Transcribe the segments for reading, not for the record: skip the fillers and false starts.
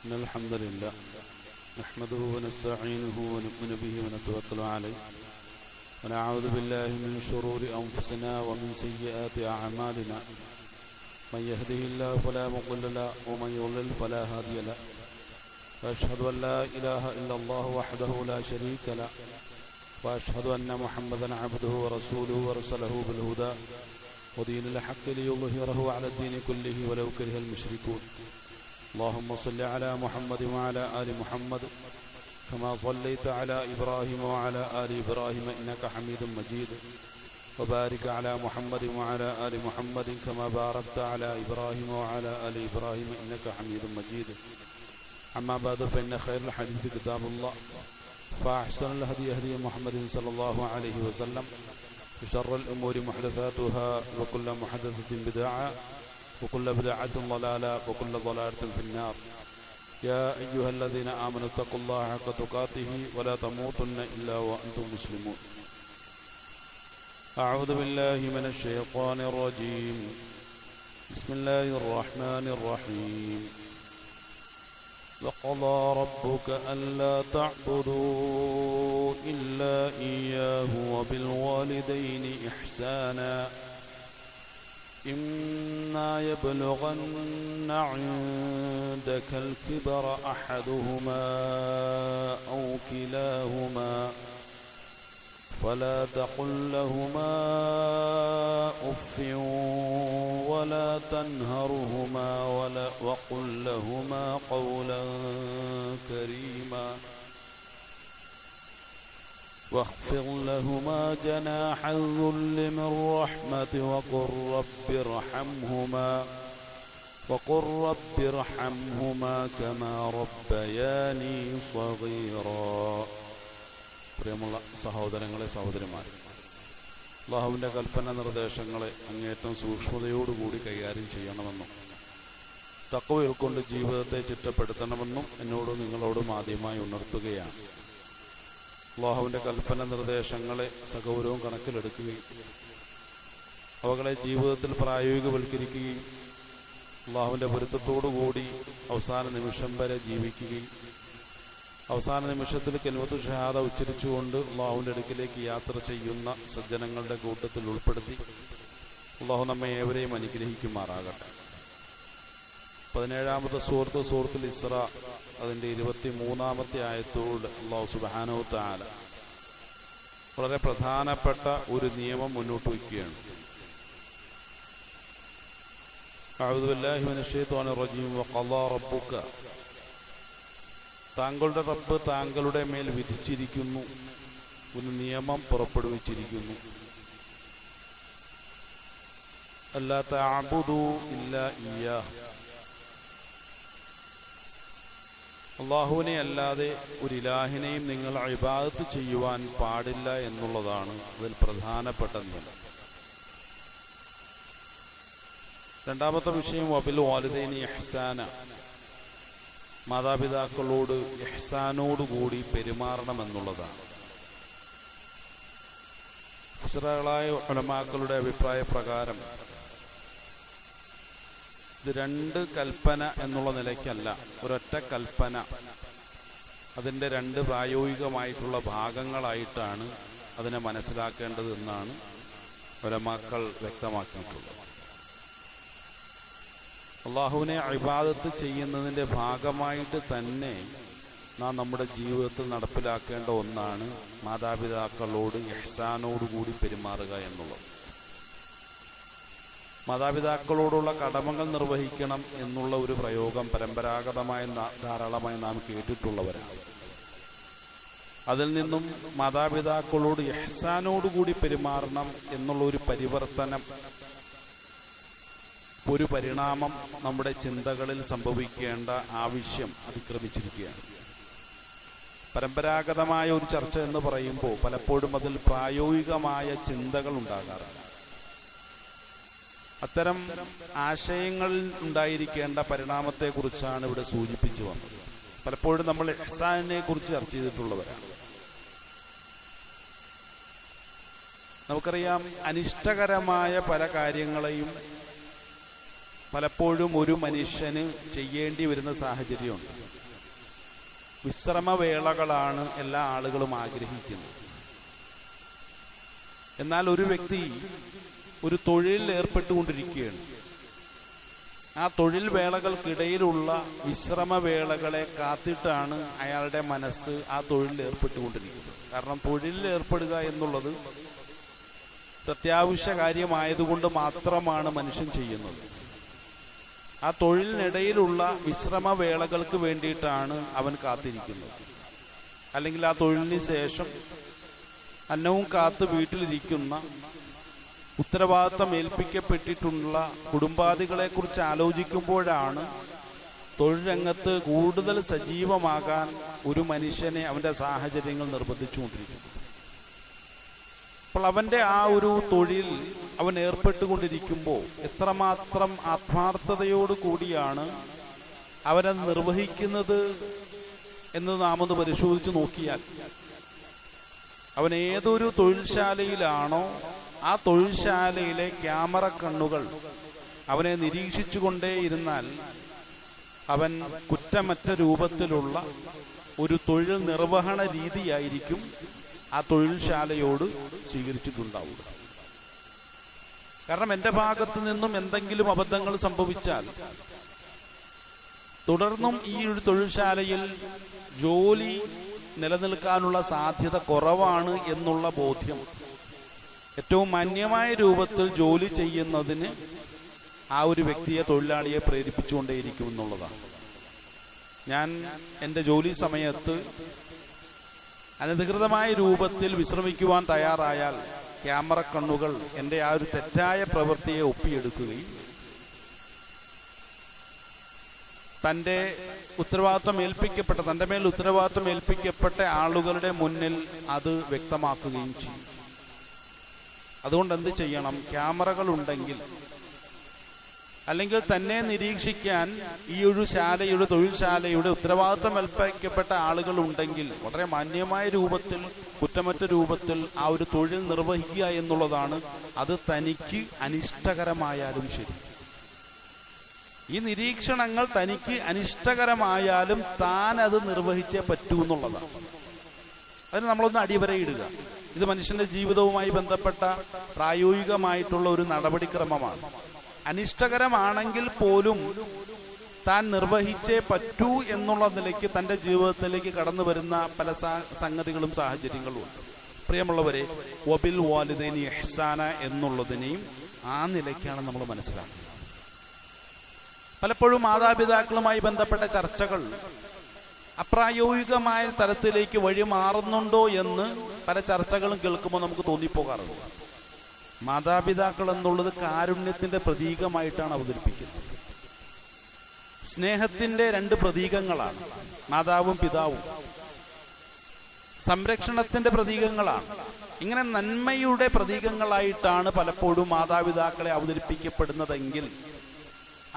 إن الحمد لله نحمده ونستعينه ونؤمن به ونتوكل عليه ونعوذ بالله من شرور أنفسنا ومن سيئات أعمالنا من يهده الله فلا مضل له ومن يضلل فلا هادي له وأشهد أن لا إله إلا الله وحده لا شريك له وأشهد أن محمدا عبده ورسوله ورسله بالهدى ودين الحق ليظهره على الدين كله ولو كره المشركون اللهم صل على محمد وعلى آل محمد كما صليت على إبراهيم وعلى آل إبراهيم إنك حميد مجيد وبارك على محمد وعلى آل محمد كما باركت على إبراهيم وعلى آل إبراهيم إنك حميد مجيد أما بعد فإن خير الحديث كتاب الله فأحسن الهدي هدي محمد صلى الله عليه وسلم وشر الأمور محدثاتها وكل محدثة بدعة وكل بدعة ضلالة وكل ضلالة في النار يا أيها الذين آمنوا اتقوا الله حق تقاته ولا تموتن إلا وأنتم مسلمون أعوذ بالله من الشيطان الرجيم بسم الله الرحمن الرحيم وقضى ربك ألا تعبدوا إلا إياه وبالوالدين إحسانا إما يبلغن عندك الكبر أحدهما أو كلاهما فلا تقل لهما أف ولا تنهرهما وقل لهما قولا كريما واخفض لهما جناح الذل من رحمة وقل رب ارحمهما كما ربياني صغيرا. പ്രിയമുള്ള സഹോദരങ്ങളെ സഹോദരിമാരെ, അല്ലാഹുവിൻ്റെ കൽപ്പന നിർദ്ദേശങ്ങളെ അങ്ങേറ്റം സൂക്ഷ്മതയോടുകൂടി കൈകാര്യം ചെയ്യണമെന്നും തഖ്വ ഉൾക്കൊണ്ട് ജീവിതത്തെ ചിട്ടപ്പെടുത്തണമെന്നും എന്നോടും നിങ്ങളോടും ആദ്യമായി ഉണർത്തുകയാണ്. അല്ലാഹുവിൻ്റെ കൽപ്പന നിർദ്ദേശങ്ങളെ സഗൗരവം കണക്കിലെടുക്കുകയും അവകളെ ജീവിതത്തിൽ പ്രായോഗികവൽക്കരിക്കുകയും അല്ലാഹുവിൻ്റെ പൊരുത്തത്തോടുകൂടി അവസാന നിമിഷം വരെ ജീവിക്കുകയും അവസാന നിമിഷത്തിൽ കലിമത്തു ഷഹാദ ഉച്ചരിച്ചുകൊണ്ട് അല്ലാഹുവിൻ്റെ അടുക്കിലേക്ക് യാത്ര ചെയ്യുന്ന സജ്ജനങ്ങളുടെ കൂട്ടത്തിൽ ഉൾപ്പെടുത്തി അല്ലാഹു നമ്മെ ഏവരെയും അനുഗ്രഹിക്കുമാറാകട്ടെ. 17-ാമത്തെ സൂറത്തുൽ ഇസ്രാ അതിൻ്റെ 23-ാമത്തെ ആയത്തോട് അല്ലാഹു സുബ്ഹാനഹു വ തആല വളരെ പ്രധാനപ്പെട്ട ഒരു നിയമം മുന്നോട്ട് വയ്ക്കുകയാണ്. അഊദു ബില്ലാഹി മിനശ് ശൈത്വാനിർ റജീം. വഖളാ റബ്ബുക, താങ്കളുടെ റബ്ബ് താങ്കളുടെ മേൽ വിധിച്ചിരിക്കുന്നു, ഒരു നിയമം പുറപ്പെടുവിച്ചിരിക്കുന്നു. അല്ലാ തഅബുദു ഇല്ലാ ഇയ്യാഹ്, അള്ളാഹുവിനെ അല്ലാതെ ഒരു ഇലാഹിനെയും നിങ്ങൾ ഇബാദത്ത് ചെയ്യുവാൻ പാടില്ല എന്നുള്ളതാണ് അതിൽ പ്രധാനപ്പെട്ട നിയമം. രണ്ടാമത്തെ വിഷയം വബിൽ വാലിദൈനി ഇഹ്സാന, മാതാപിതാക്കളോട് ഇഹ്സാനോടുകൂടി പെരുമാറണമെന്നുള്ളതാണ്. മുഫസ്സിറുകളായ ഉലമാക്കളുടെ അഭിപ്രായ പ്രകാരം ഇത് രണ്ട് കൽപ്പന എന്നുള്ള നിലയ്ക്കല്ല, ഒരൊറ്റ കൽപ്പന അതിൻ്റെ രണ്ട് പ്രായോഗികമായിട്ടുള്ള ഭാഗങ്ങളായിട്ടാണ് അതിനെ മനസ്സിലാക്കേണ്ടത് എന്നാണ് ഉലമാക്കൾ വ്യക്തമാക്കിയിട്ടുള്ളത്. അള്ളാഹുവിനെ ഇബാദത്ത് ചെയ്യുന്നതിൻ്റെ ഭാഗമായിട്ട് തന്നെ നാം നമ്മുടെ ജീവിതത്തിൽ നടപ്പിലാക്കേണ്ട ഒന്നാണ് മാതാപിതാക്കളോട് ഇഹ്സാനോടുകൂടി പെരുമാറുക എന്നുള്ളത്. മാതാപിതാക്കളോടുള്ള കടമകൾ നിർവഹിക്കണം എന്നുള്ള ഒരു പ്രയോഗം പരമ്പരാഗതമായി ധാരാളമായി നാം കേട്ടിട്ടുള്ളവരാണ്. അതിൽ നിന്നും മാതാപിതാക്കളോട് ഇഹ്സാനോടുകൂടി പെരുമാറണം എന്നുള്ള ഒരു പരിവർത്തനം, ഒരു പരിണാമം നമ്മുടെ ചിന്തകളിൽ സംഭവിക്കേണ്ട ആവശ്യം അതിക്രമിച്ചിരിക്കുകയാണ്. പരമ്പരാഗതമായ ഒരു ചർച്ച എന്ന് പറയുമ്പോൾ പലപ്പോഴും അതിൽ പ്രായോഗികമായ ചിന്തകൾ ഉണ്ടാകാറുണ്ട്. അത്തരം ആശയങ്ങളിൽ ഉണ്ടായിരിക്കേണ്ട പരിണാമത്തെക്കുറിച്ചാണ് ഇവിടെ സൂചിപ്പിച്ചു വന്നത്. പലപ്പോഴും നമ്മൾ ഇഹ്സാനിനെ കുറിച്ച് ചർച്ച ചെയ്തിട്ടുള്ളവരാണ്. നമുക്കറിയാം, അനിഷ്ടകരമായ പല കാര്യങ്ങളെയും പലപ്പോഴും ഒരു മനുഷ്യന് ചെയ്യേണ്ടി വരുന്ന സാഹചര്യമുണ്ട്. വിശ്രമവേളകളാണ് എല്ലാ ആളുകളും ആഗ്രഹിക്കുന്നത്. എന്നാൽ ഒരു വ്യക്തി ഒരു തൊഴിലിൽ ഏർപ്പെട്ടുകൊണ്ടിരിക്കുകയാണ്. ആ തൊഴിൽ വേളകൾക്കിടയിലുള്ള വിശ്രമവേളകളെ കാത്തിട്ടാണ് അയാളുടെ മനസ്സ് ആ തൊഴിലിൽ ഏർപ്പെട്ടുകൊണ്ടിരിക്കുന്നത്. കാരണം തൊഴിലിൽ ഏർപ്പെടുക എന്നുള്ളത് അത്യാവശ്യ കാര്യമായതുകൊണ്ട് മാത്രമാണ് മനുഷ്യൻ ചെയ്യുന്നത്. ആ തൊഴിലിനിടയിലുള്ള വിശ്രമവേളകൾക്ക് വേണ്ടിയിട്ടാണ് അവൻ കാത്തിരിക്കുന്നത്. അല്ലെങ്കിൽ ആ തൊഴിലിന് ശേഷം അന്നവും കാത്ത് വീട്ടിലിരിക്കുന്ന ഉത്തരവാദിത്തം ഏൽപ്പിക്കപ്പെട്ടിട്ടുള്ള കുടുംബാദികളെക്കുറിച്ച് ആലോചിക്കുമ്പോഴാണ് തൊഴിൽ രംഗത്ത് കൂടുതൽ സജീവമാകാൻ ഒരു മനുഷ്യനെ അവൻ്റെ സാഹചര്യങ്ങൾ നിർബന്ധിച്ചുകൊണ്ടിരിക്കുന്നു. അപ്പോൾ അവൻ്റെ ആ ഒരു തൊഴിൽ അവൻ ഏർപ്പെട്ടുകൊണ്ടിരിക്കുമ്പോൾ എത്രമാത്രം ആത്മാർത്ഥതയോട് കൂടിയാണ് അവനത് നിർവഹിക്കുന്നത് എന്ന് നാം ഒന്ന് പരിശോധിച്ച് നോക്കിയാൽ, അവൻ ഏതൊരു തൊഴിൽശാലയിലാണോ ആ തൊഴിൽശാലയിലെ ക്യാമറ കണ്ണുകൾ അവനെ നിരീക്ഷിച്ചുകൊണ്ടേയിരുന്നാൽ അവൻ കുറ്റമറ്റ രൂപത്തിലുള്ള ഒരു തൊഴിൽ നിർവഹണ രീതിയായിരിക്കും ആ തൊഴിൽശാലയോട് സ്വീകരിച്ചിട്ടുണ്ടാവുക. കാരണം എൻ്റെ ഭാഗത്തു നിന്നും എന്തെങ്കിലും അബദ്ധങ്ങൾ സംഭവിച്ചാൽ തുടർന്നും ഈ ഒരു തൊഴിൽശാലയിൽ ജോലി നിലനിൽക്കാനുള്ള സാധ്യത കുറവാണ് എന്നുള്ള ബോധ്യം ഏറ്റവും മാന്യമായ രൂപത്തിൽ ജോലി ചെയ്യുന്നതിന് ആ ഒരു വ്യക്തിയെ, തൊഴിലാളിയെ പ്രേരിപ്പിച്ചുകൊണ്ടേയിരിക്കും എന്നുള്ളതാണ്. ഞാൻ എൻ്റെ ജോലി സമയത്ത് അനധികൃതമായ രൂപത്തിൽ വിശ്രമിക്കുവാൻ തയ്യാറായാൽ ക്യാമറ കണ്ണുകൾ എൻ്റെ ആ ഒരു തെറ്റായ പ്രവൃത്തിയെ ഒപ്പിയെടുക്കുകയും തൻ്റെ മേൽ ഉത്തരവാദിത്വം ഏൽപ്പിക്കപ്പെട്ട ആളുകളുടെ മുന്നിൽ അത് വ്യക്തമാക്കുകയും ചെയ്യും. അതുകൊണ്ട് എന്ത് ചെയ്യണം? ക്യാമറകൾ ഉണ്ടെങ്കിൽ, അല്ലെങ്കിൽ തന്നെ നിരീക്ഷിക്കാൻ ഈ ഒരു തൊഴിൽശാലയുടെ ഉത്തരവാദിത്വം ഏൽപ്പിക്കപ്പെട്ട ആളുകൾ ഉണ്ടെങ്കിൽ വളരെ മാന്യമായ രൂപത്തിൽ, കുറ്റമറ്റ രൂപത്തിൽ ആ ഒരു തൊഴിൽ നിർവഹിക്കുക എന്നുള്ളതാണ്. അത് തനിക്ക് അനിഷ്ടകരമായാലും ശരി, ഈ നിരീക്ഷണങ്ങൾ തനിക്ക് അനിഷ്ടകരമായാലും താൻ അത് നിർവഹിച്ചേ പറ്റൂ എന്നുള്ളതാണ്. അതിന് നമ്മളൊന്ന് അടിവരയിടുക. ഇത് മനുഷ്യന്റെ ജീവിതവുമായി ബന്ധപ്പെട്ട പ്രായോഗികമായിട്ടുള്ള ഒരു നടപടിക്രമമാണ്. അനിഷ്ടകരമാണെങ്കിൽ പോലും താൻ നിർവഹിച്ചേ പറ്റൂ എന്നുള്ള നിലയ്ക്ക് തൻ്റെ ജീവിതത്തിലേക്ക് കടന്നു വരുന്ന പല സംഗതികളും സാഹചര്യങ്ങളും ഉണ്ട്. പ്രിയമുള്ളവരെ, വബിൽ വാലിദൈനി ഇഹ്സാന എന്നുള്ളതിനെയും ആ നിലയ്ക്കാണ് നമ്മൾ മനസ്സിലാക്കുന്നത്. പലപ്പോഴും മാതാപിതാക്കളുമായി ബന്ധപ്പെട്ട ചർച്ചകൾ അപ്രായോഗികമായ തലത്തിലേക്ക് വഴിമാറുന്നുണ്ടോ എന്ന് പല ചർച്ചകളും കേൾക്കുമ്പോൾ നമുക്ക് തോന്നിപ്പോകാറുണ്ട്. മാതാപിതാക്കൾ എന്നുള്ളത് കാരുണ്യത്തിന്റെ പ്രതീകമായിട്ടാണ് അവതരിപ്പിക്കുന്നത്. സ്നേഹത്തിന്റെ രണ്ട് പ്രതീകങ്ങളാണ് മാതാവും പിതാവും. സംരക്ഷണത്തിന്റെ പ്രതീകങ്ങളാണ്. ഇങ്ങനെ നന്മയുടെ പ്രതീകങ്ങളായിട്ടാണ് പലപ്പോഴും മാതാപിതാക്കളെ അവതരിപ്പിക്കപ്പെടുന്നതെങ്കിൽ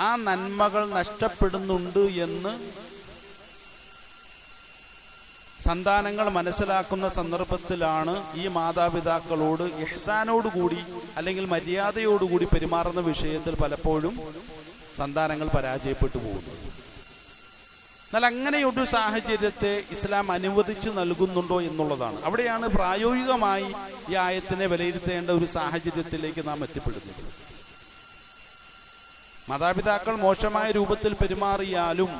ആ നന്മകൾ നഷ്ടപ്പെടുന്നുണ്ട് എന്ന് സന്താനങ്ങൾ മനസ്സിലാക്കുന്ന സന്ദർഭത്തിലാണ് ഈ മാതാപിതാക്കളോട് ഇഹ്സാനോടുകൂടി അല്ലെങ്കിൽ മര്യാദയോടുകൂടി പെരുമാറുന്ന വിഷയത്തിൽ പലപ്പോഴും സന്താനങ്ങൾ പരാജയപ്പെട്ടു പോകുന്നു. എന്നാൽ അങ്ങനെയൊരു സാഹചര്യത്തെ ഇസ്ലാം അനുവദിച്ചു നൽകുന്നുണ്ടോ എന്നുള്ളതാണ്. അവിടെയാണ് പ്രായോഗികമായി ഈ ആയത്തിനെ വിലയിരുത്തേണ്ട ഒരു സാഹചര്യത്തിലേക്ക് നാം എത്തിപ്പെടുന്നത്. മാതാപിതാക്കൾ മോശമായ രൂപത്തിൽ പെരുമാറിയാലും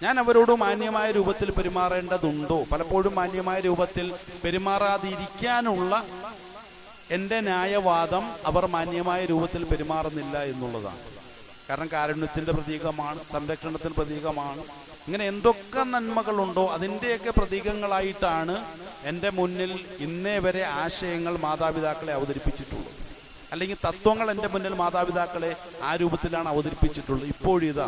ഞാൻ അവരോട് മാന്യമായ രൂപത്തിൽ പെരുമാറേണ്ടതുണ്ടോ? പലപ്പോഴും മാന്യമായ രൂപത്തിൽ പെരുമാറാതിരിക്കാനുള്ള എൻ്റെ ന്യായവാദം അവർ മാന്യമായ രൂപത്തിൽ പെരുമാറുന്നില്ല എന്നുള്ളതാണ്. കാരണം കാരുണ്യത്തിൻ്റെ പ്രതീകമാണ്, സംരക്ഷണത്തിൻ്റെ പ്രതീകമാണ്. ഇങ്ങനെ എന്തൊക്കെ നന്മകളുണ്ടോ അതിൻ്റെയൊക്കെ പ്രതീകങ്ങളായിട്ടാണ് എൻ്റെ മുന്നിൽ ഇന്നേ വരെ ആശയങ്ങൾ മാതാപിതാക്കളെ അവതരിപ്പിച്ചിട്ടുള്ളത്. അല്ലെങ്കിൽ തത്വങ്ങൾ എൻ്റെ മുന്നിൽ മാതാപിതാക്കളെ ആ രൂപത്തിലാണ് അവതരിപ്പിച്ചിട്ടുള്ളത്. ഇപ്പോഴിതാ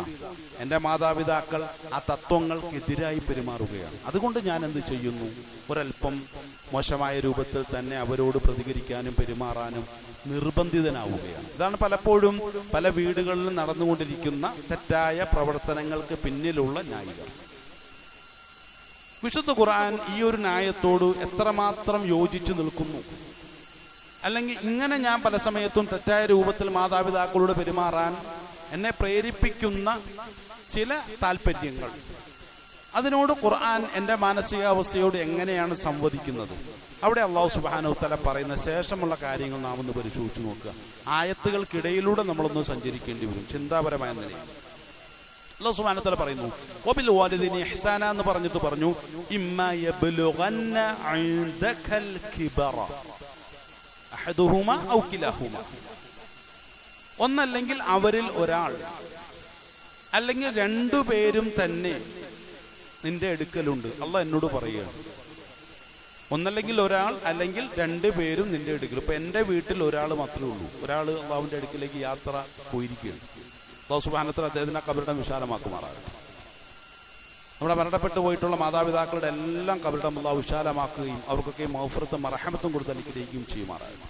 എൻ്റെ മാതാപിതാക്കൾ ആ തത്വങ്ങൾക്കെതിരായി പെരുമാറുകയാണ്. അതുകൊണ്ട് ഞാൻ എന്ത് ചെയ്യുന്നു? ഒരല്പം മോശമായ രൂപത്തിൽ തന്നെ അവരോട് പ്രതികരിക്കാനും പെരുമാറാനും നിർബന്ധിതനാവുകയാണ്. ഇതാണ് പലപ്പോഴും പല വീടുകളിലും നടന്നുകൊണ്ടിരിക്കുന്ന തെറ്റായ പ്രവർത്തനങ്ങൾക്ക് പിന്നിലുള്ള ന്യായീകരണം. വിശുദ്ധ ഖുർആൻ ഈ ഒരു ന്യായത്തോട് എത്രമാത്രം യോജിച്ചു നിൽക്കുന്നു? അല്ലെങ്കിൽ ഇങ്ങനെ ഞാൻ പല സമയത്തും തെറ്റായ രൂപത്തിൽ മാതാപിതാക്കളോട് പെരുമാറാൻ എന്നെ പ്രേരിപ്പിക്കുന്ന ചില താല്പര്യങ്ങൾ, അതിനോട് ഖുർആൻ എൻ്റെ മാനസികാവസ്ഥയോട് എങ്ങനെയാണ് സംവദിക്കുന്നത്? അവിടെ അല്ലാഹു സുബ്ഹാനഹു വ തആല പറയുന്ന ശേഷമുള്ള കാര്യങ്ങൾ നാം ഒന്ന് പരിശോധിച്ച് നോക്കുക. ആയത്തുകൾക്കിടയിലൂടെ നമ്മളൊന്ന് സഞ്ചരിക്കേണ്ടി വരും ചിന്താപരമായ നിലയിൽ. അല്ലാഹു സുബ്ഹാനഹു വ തആല പറയുന്നു, വബിൽ വാലിദൈനി ഇഹ്സാന എന്ന് പറഞ്ഞിട്ട് പറഞ്ഞു, ഇമ്മാ യബ്ലുഗന്ന ഇൻദകൽ കിബറ അഹദുഹുമാ ഔ കിലാഹുമാ. ഒന്നല്ലെങ്കിൽ അവരിൽ ഒരാൾ, അല്ലെങ്കിൽ രണ്ടുപേരും തന്നെ നിന്റെ അടുക്കലുണ്ട്. അള്ളാഹ് എന്നോട് പറയുകയാണ്, ഒന്നല്ലെങ്കിൽ ഒരാൾ അല്ലെങ്കിൽ രണ്ടുപേരും നിന്റെ അടുക്കൽ. ഇപ്പൊ എന്റെ വീട്ടിൽ ഒരാൾ മാത്രമേ ഉള്ളൂ, ഒരാൾ അള്ളാഹുവിന്റെ അടുക്കിലേക്ക് യാത്ര പോയിരിക്കുകയാണ്. അല്ലാഹു സുബ്ഹാനഹു വ തആല അദ്ദേഹത്തിന്റെ കബറിടം വിശാലമാക്കുമാറാകട്ടെ. നമ്മുടെ മരണപ്പെട്ടു പോയിട്ടുള്ള മാതാപിതാക്കളുടെ എല്ലാം കബറിടം അള്ളാഹു വിശാലമാക്കുകയും അവർക്കൊക്കെ മഗ്ഫിറത്തും മർഹമത്തും കൊടുത്ത് അനുഗ്രഹിക്കുകയും ചെയ്യുമാറാകട്ടെ.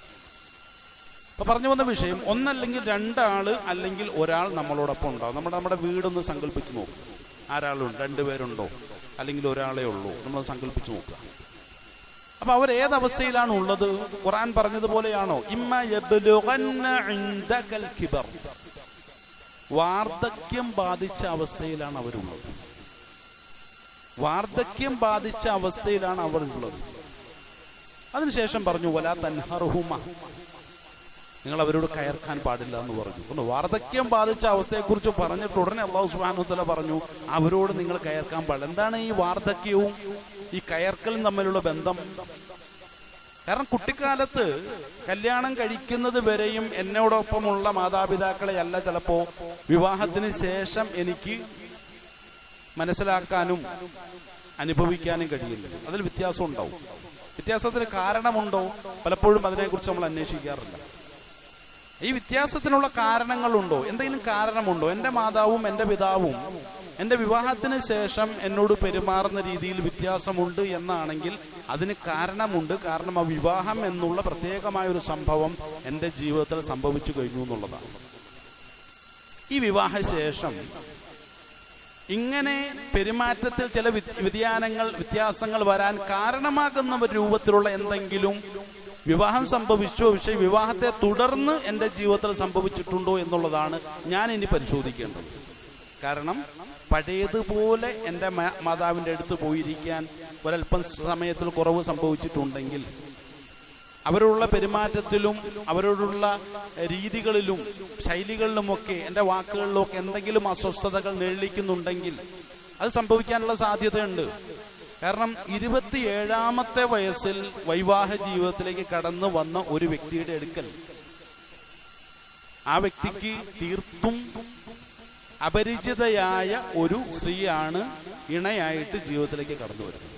അപ്പൊ പറഞ്ഞു വന്ന വിഷയം, ഒന്നല്ലെങ്കിൽ രണ്ടാള് അല്ലെങ്കിൽ ഒരാൾ നമ്മളോടൊപ്പം ഉണ്ടാവും. നമ്മുടെ വീടൊന്ന് സങ്കല്പിച്ച് നോക്കും. ആരാളുണ്ട്? രണ്ടുപേരുണ്ടോ അല്ലെങ്കിൽ ഒരാളെ ഉള്ളൂ? നമ്മൾ സങ്കല്പിച്ച് നോക്കുക. അപ്പൊ അവർ ഏതവസ്ഥയിലാണ് ഉള്ളത്? ഖുർആൻ പറഞ്ഞതുപോലെയാണോ? ഇമ്മാ യബ്ലുഗന്ന ഇൻദകൽ കിബർ, വാർദ്ധക്യം ബാധിച്ച അവസ്ഥയിലാണ് അവരുള്ളത്. വാർദ്ധക്യം ബാധിച്ച അവസ്ഥയിലാണ് അവർ ഉള്ളത്. അതിനുശേഷം പറഞ്ഞു, വലാ തൻഹറുഹുമ, നിങ്ങൾ അവരോട് കയർക്കാൻ പാടില്ല എന്ന് പറഞ്ഞു. വാർദ്ധക്യം ബാധിച്ച അവസ്ഥയെക്കുറിച്ച് പറഞ്ഞിട്ട് ഉടനെ അല്ലാഹു സുബ്ഹാനഹു വ തആല പറഞ്ഞു, അവരോട് നിങ്ങൾ കയർക്കാൻ പാടില്ല. എന്താണ് ഈ വാർദ്ധക്യവും ഈ കയർക്കലും തമ്മിലുള്ള ബന്ധം? കാരണം കുട്ടിക്കാലത്ത് കല്യാണം കഴിക്കുന്നത് വരെയും എന്നോടൊപ്പമുള്ള മാതാപിതാക്കളെ അല്ല ചിലപ്പോ വിവാഹത്തിന് ശേഷം എനിക്ക് മനസ്സിലാക്കാനും അനുഭവിക്കാനും കഴിയില്ല. അതിൽ വ്യത്യാസം ഉണ്ടാവും. വ്യത്യാസത്തിന് കാരണമുണ്ടോ? പലപ്പോഴും അതിനെക്കുറിച്ച് നമ്മൾ അന്വേഷിക്കാറില്ല. ഈ വ്യത്യാസത്തിനുള്ള കാരണങ്ങളുണ്ടോ? എന്തെങ്കിലും കാരണമുണ്ടോ? എൻ്റെ മാതാവും എൻ്റെ പിതാവും എൻ്റെ വിവാഹത്തിന് ശേഷം എന്നോട് പെരുമാറുന്ന രീതിയിൽ വ്യത്യാസമുണ്ട് എന്നാണെങ്കിൽ അതിന് കാരണമുണ്ട്. കാരണം ആ വിവാഹം എന്നുള്ള പ്രത്യേകമായൊരു സംഭവം എൻ്റെ ജീവിതത്തിൽ സംഭവിച്ചു കഴിഞ്ഞു എന്നുള്ളതാണ്. ഈ വിവാഹശേഷം ഇങ്ങനെ പെരുമാറ്റത്തിൽ ചില വ്യത്യാസങ്ങൾ വരാൻ കാരണമാകുന്ന രൂപത്തിലുള്ള എന്തെങ്കിലും വിവാഹം സംഭവിച്ചോ, പക്ഷേ വിവാഹത്തെ തുടർന്ന് എൻ്റെ ജീവിതത്തിൽ സംഭവിച്ചിട്ടുണ്ടോ എന്നുള്ളതാണ് ഞാൻ ഇനി പരിശോധിക്കേണ്ടത്. കാരണം പഴയതുപോലെ എൻ്റെ മാതാവിൻ്റെ അടുത്ത് പോയിരിക്കാൻ ഒരല്പം സമയത്തിൽ കുറവ് സംഭവിച്ചിട്ടുണ്ടെങ്കിൽ, അവരോടുള്ള പെരുമാറ്റത്തിലും അവരോടുള്ള രീതികളിലും ശൈലികളിലുമൊക്കെ എൻ്റെ വാക്കുകളിലുമൊക്കെ എന്തെങ്കിലും അസ്വസ്ഥതകൾ നിഴലിക്കുന്നുണ്ടെങ്കിൽ അത് സംഭവിക്കാനുള്ള സാധ്യതയുണ്ട്. കാരണം 27ാമത്തെ വയസ്സിൽ വൈവാഹ ജീവിതത്തിലേക്ക് കടന്നു വന്ന ഒരു വ്യക്തിയുടെ അടുക്കൽ ആ വ്യക്തിക്ക് തീർത്തും അപരിചിതയായ ഒരു സ്ത്രീയാണ് ഇണയായിട്ട് ജീവിതത്തിലേക്ക് കടന്നു വരുന്നത്.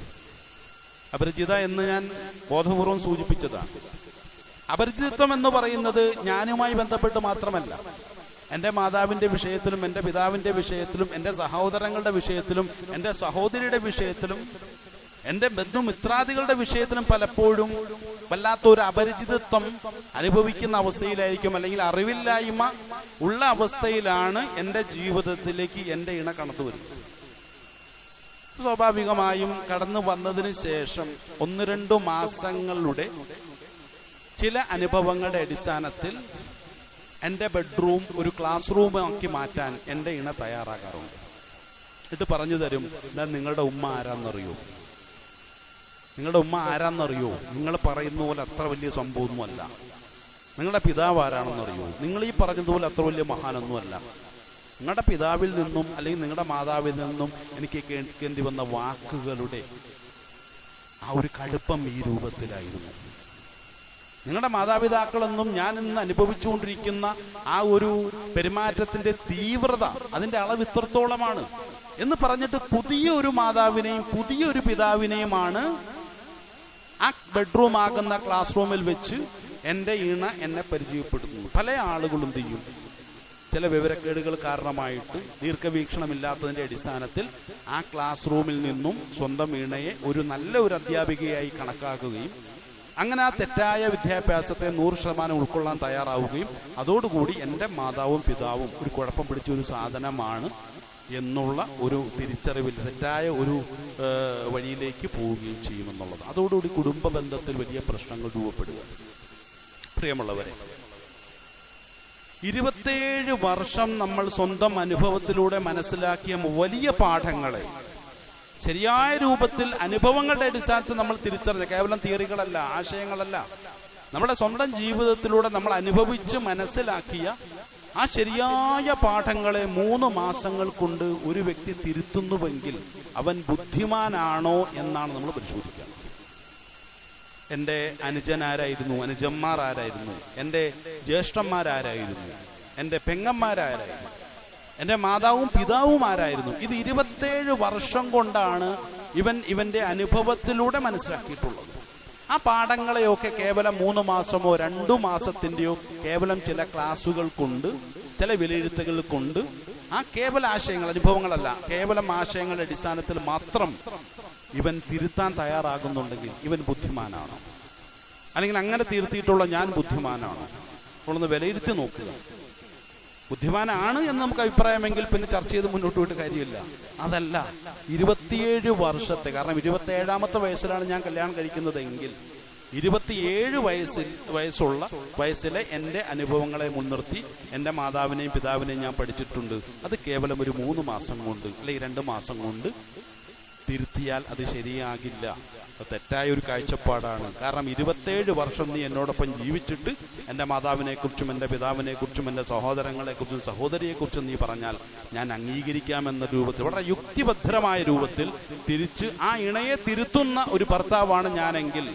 അപരിചിത എന്ന് ഞാൻ ബോധപൂർവം സൂചിപ്പിച്ചതാണ്. അപരിചിതത്വം എന്ന് പറയുന്നത് ഞാനുമായി ബന്ധപ്പെട്ട് മാത്രമല്ല, എൻ്റെ മാതാവിൻ്റെ വിഷയത്തിലും എൻ്റെ പിതാവിൻ്റെ വിഷയത്തിലും എൻ്റെ സഹോദരങ്ങളുടെ വിഷയത്തിലും എൻ്റെ സഹോദരിയുടെ വിഷയത്തിലും എൻ്റെ ബന്ധുമിത്രാദികളുടെ വിഷയത്തിലും പലപ്പോഴും വല്ലാത്തൊരു അപരിചിതത്വം അനുഭവിക്കുന്ന അവസ്ഥയിലായിരിക്കും, അല്ലെങ്കിൽ അറിവില്ലായ്മ ഉള്ള അവസ്ഥയിലാണ് എൻ്റെ ജീവിതത്തിലേക്ക് എൻ്റെ ഇണ കടന്നു വരുന്നത്. സ്വാഭാവികമായും കടന്നു വന്നതിന് ശേഷം 1-2 മാസങ്ങളുടെ ചില അനുഭവങ്ങളുടെ അടിസ്ഥാനത്തിൽ എൻ്റെ ബെഡ്റൂം ഒരു ക്ലാസ് റൂമാക്കി മാറ്റാൻ എൻ്റെ ഇണ തയ്യാറാകാറുണ്ട്. എന്നിട്ട് പറഞ്ഞു തരും, നിങ്ങളുടെ ഉമ്മ ആരാന്നറിയോ? നിങ്ങളുടെ ഉമ്മ ആരാന്നറിയോ? നിങ്ങൾ പറയുന്ന പോലെ അത്ര വലിയ സംഭവമൊന്നുമല്ല. നിങ്ങളുടെ പിതാവ് ആരാണെന്നറിയോ? നിങ്ങൾ ഈ പറഞ്ഞതുപോലെ അത്ര വലിയ മഹാനൊന്നുമല്ല. നിങ്ങളുടെ പിതാവിൽ നിന്നും അല്ലെങ്കിൽ നിങ്ങളുടെ മാതാവിൽ നിന്നും എനിക്ക് കേൾക്കേണ്ടി വന്ന വാക്കുകളുടെ ആ ഒരു കടുപ്പം ഈ രൂപത്തിലായിരുന്നു. നിങ്ങളുടെ മാതാപിതാക്കളെന്നും ഞാൻ ഇന്ന് അനുഭവിച്ചുകൊണ്ടിരിക്കുന്ന ആ ഒരു പെരുമാറ്റത്തിന്റെ തീവ്രത, അതിന്റെ അളവ് ഇത്രത്തോളമാണ് എന്ന് പറഞ്ഞിട്ട് പുതിയൊരു മാതാവിനെയും പുതിയൊരു പിതാവിനെയുമാണ് ആ ബെഡ്റൂം ആകുന്ന ക്ലാസ് റൂമിൽ വെച്ച് എൻ്റെ ഇണ എന്നെ പരിചയപ്പെടുത്തുന്നു. പല ആളുകളും ചെയ്യും, ചില വിവരക്കേടുകൾ കാരണമായിട്ട് ദീർഘവീക്ഷണമില്ലാത്തതിൻ്റെ അടിസ്ഥാനത്തിൽ ആ ക്ലാസ് റൂമിൽ നിന്നും സ്വന്തം ഇണയെ ഒരു നല്ല ഒരു അധ്യാപികയായി കണക്കാക്കുകയും അങ്ങനെ ആ തെറ്റായ വിദ്യാഭ്യാസത്തെ 100% ഉൾക്കൊള്ളാൻ തയ്യാറാവുകയും അതോടുകൂടി എൻ്റെ മാതാവും പിതാവും ഒരു കുഴപ്പം പിടിച്ച ഒരു സാധനമാണ് എന്നുള്ള ഒരു തിരിച്ചറിവിൽ തെറ്റായ ഒരു വഴിയിലേക്ക് പോവുകയും ചെയ്യുമെന്നുള്ളത്. അതോടുകൂടി കുടുംബ ബന്ധത്തിൽ വലിയ പ്രശ്നങ്ങൾ രൂപപ്പെടുക. പ്രിയമുള്ളവരെ, 27 വർഷം നമ്മൾ സ്വന്തം അനുഭവത്തിലൂടെ മനസ്സിലാക്കിയ വലിയ പാഠങ്ങളെ ശരിയായ രൂപത്തിൽ അനുഭവങ്ങളുടെ അടിസ്ഥാനത്തിൽ നമ്മൾ തിരിച്ചറിഞ്ഞ, കേവലം തിയറികളല്ല, ആശയങ്ങളല്ല, നമ്മുടെ സ്വന്തം ജീവിതത്തിലൂടെ നമ്മൾ അനുഭവിച്ച് മനസ്സിലാക്കിയ ആ ശരിയായ പാഠങ്ങളെ 3 മാസങ്ങൾ കൊണ്ട് ഒരു വ്യക്തി തിരുത്തുന്നുവെങ്കിൽ അവൻ ബുദ്ധിമാനാണോ എന്നാണ് നമ്മൾ പരിശോധിക്കുക. എൻ്റെ അനുജനാരായിരുന്നു, അനുജന്മാർ ആരായിരുന്നു, എൻ്റെ ജ്യേഷ്ഠന്മാരാരായിരുന്നു, എൻ്റെ പെങ്ങന്മാരാരായിരുന്നു, എൻ്റെ മാതാവും പിതാവും ആരായിരുന്നു. ഇത് 27 വർഷം കൊണ്ടാണ് ഇവന്റെ അനുഭവത്തിലൂടെ മനസ്സിലാക്കിയിട്ടുള്ളത്. ആ പാഠങ്ങളെയൊക്കെ കേവലം 3 മാസമോ 2 മാസത്തിൻ്റെയോ കേവലം ചില ക്ലാസുകൾ കൊണ്ട്, ചില വിലയിരുത്തലുകൾ കൊണ്ട്, ആ കേവല ആശയങ്ങൾ, അനുഭവങ്ങളല്ല, കേവലം ആശയങ്ങളുടെ അടിസ്ഥാനത്തിൽ മാത്രം ഇവൻ തിരുത്താൻ തയ്യാറാകുന്നുണ്ടെങ്കിൽ ഇവൻ ബുദ്ധിമാനാണോ? അല്ലെങ്കിൽ അങ്ങനെ തിരുത്തിയിട്ടുള്ള ഞാൻ ബുദ്ധിമാനാണോ? നമ്മളൊന്ന് വിലയിരുത്തി നോക്കുക. ബുദ്ധിമാനാണ് എന്ന് നമുക്ക് അഭിപ്രായമെങ്കിൽ പിന്നെ ചർച്ച ചെയ്ത് മുന്നോട്ട് പോയിട്ട് കാര്യമില്ല. അതല്ല, 27 വർഷത്തെ, കാരണം 27ാമത്തെ വയസ്സിലാണ് ഞാൻ കല്യാണം കഴിക്കുന്നതെങ്കിൽ 27 വയസ്സിലെ എൻ്റെ അനുഭവങ്ങളെ മുൻനിർത്തി എൻ്റെ മാതാവിനെയും പിതാവിനെയും ഞാൻ പഠിച്ചിട്ടുണ്ട്. അത് കേവലം ഒരു 3 മാസം കൊണ്ട് അല്ലെങ്കിൽ 2 മാസം കൊണ്ട് തിരുത്തിയാൽ അത് ശരിയാകില്ല. തെറ്റായ ഒരു കാഴ്ചപ്പാടാണ്. കാരണം 27 വർഷം നീ എന്നോടൊപ്പം ജീവിച്ചിട്ട് എൻ്റെ മാതാവിനെ കുറിച്ചും എൻ്റെ പിതാവിനെ കുറിച്ചും എൻ്റെ സഹോദരങ്ങളെ കുറിച്ചും സഹോദരിയെക്കുറിച്ചും നീ പറഞ്ഞാൽ ഞാൻ അംഗീകരിക്കാമെന്ന രൂപത്തിൽ, വളരെ യുക്തിഭദ്രമായ രൂപത്തിൽ തിരിച്ച് ആ ഇണയെ തിരുത്തുന്ന ഒരു ഭർത്താവാണ് ഞാനെങ്കിൽ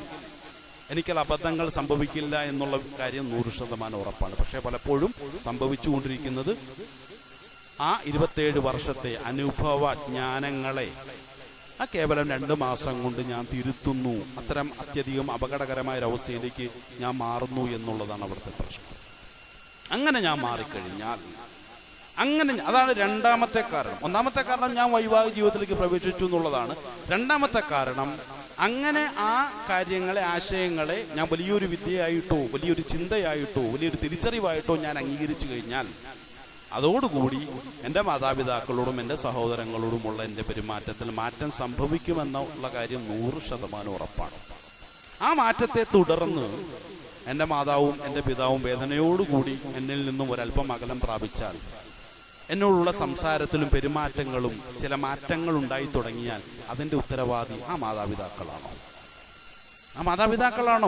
എനിക്കത് അബദ്ധങ്ങൾ സംഭവിക്കില്ല എന്നുള്ള കാര്യം 100% ഉറപ്പാണ്. പക്ഷേ പലപ്പോഴും സംഭവിച്ചുകൊണ്ടിരിക്കുന്നത് ആ 27 വർഷത്തെ അനുഭവ ജ്ഞാനങ്ങളെ ആ കേവലം 2 മാസം കൊണ്ട് ഞാൻ തിരുത്തുന്നു, അത്തരം അത്യധികം അപകടകരമായ ഒരവസ്ഥയിലേക്ക് ഞാൻ മാറുന്നു എന്നുള്ളതാണ് അവിടുത്തെ പ്രശ്നം. അങ്ങനെ ഞാൻ മാറിക്കഴിഞ്ഞാൽ, അതാണ് 2ാമത്തെ കാരണം. 1ാമത്തെ കാരണം ഞാൻ വൈവാഹിക ജീവിതത്തിലേക്ക് പ്രവേശിച്ചു എന്നുള്ളതാണ്. 2ാമത്തെ കാരണം, അങ്ങനെ ആ കാര്യങ്ങളെ, ആശയങ്ങളെ ഞാൻ വലിയൊരു വിദ്യയായിട്ടോ വലിയൊരു ചിന്തയായിട്ടോ വലിയൊരു തിരിച്ചറിവായിട്ടോ ഞാൻ അംഗീകരിച്ചു കഴിഞ്ഞാൽ അതോടുകൂടി എൻ്റെ മാതാപിതാക്കളോടും എൻ്റെ സഹോദരങ്ങളോടുമുള്ള എൻ്റെ പെരുമാറ്റത്തിൽ മാറ്റം സംഭവിക്കുമെന്നുള്ള കാര്യം 100% ഉറപ്പാണ്. ആ മാറ്റത്തെ തുടർന്ന് എൻ്റെ മാതാവും എൻ്റെ പിതാവും വേദനയോടുകൂടി എന്നിൽ നിന്നും ഒരല്പം അകലം പ്രാപിച്ചാൽ, എന്നോടുള്ള സംസാരത്തിലും പെരുമാറ്റങ്ങളും ചില മാറ്റങ്ങൾ ഉണ്ടായി തുടങ്ങിയാൽ അതിൻ്റെ ഉത്തരവാദി ആ മാതാപിതാക്കളാണോ?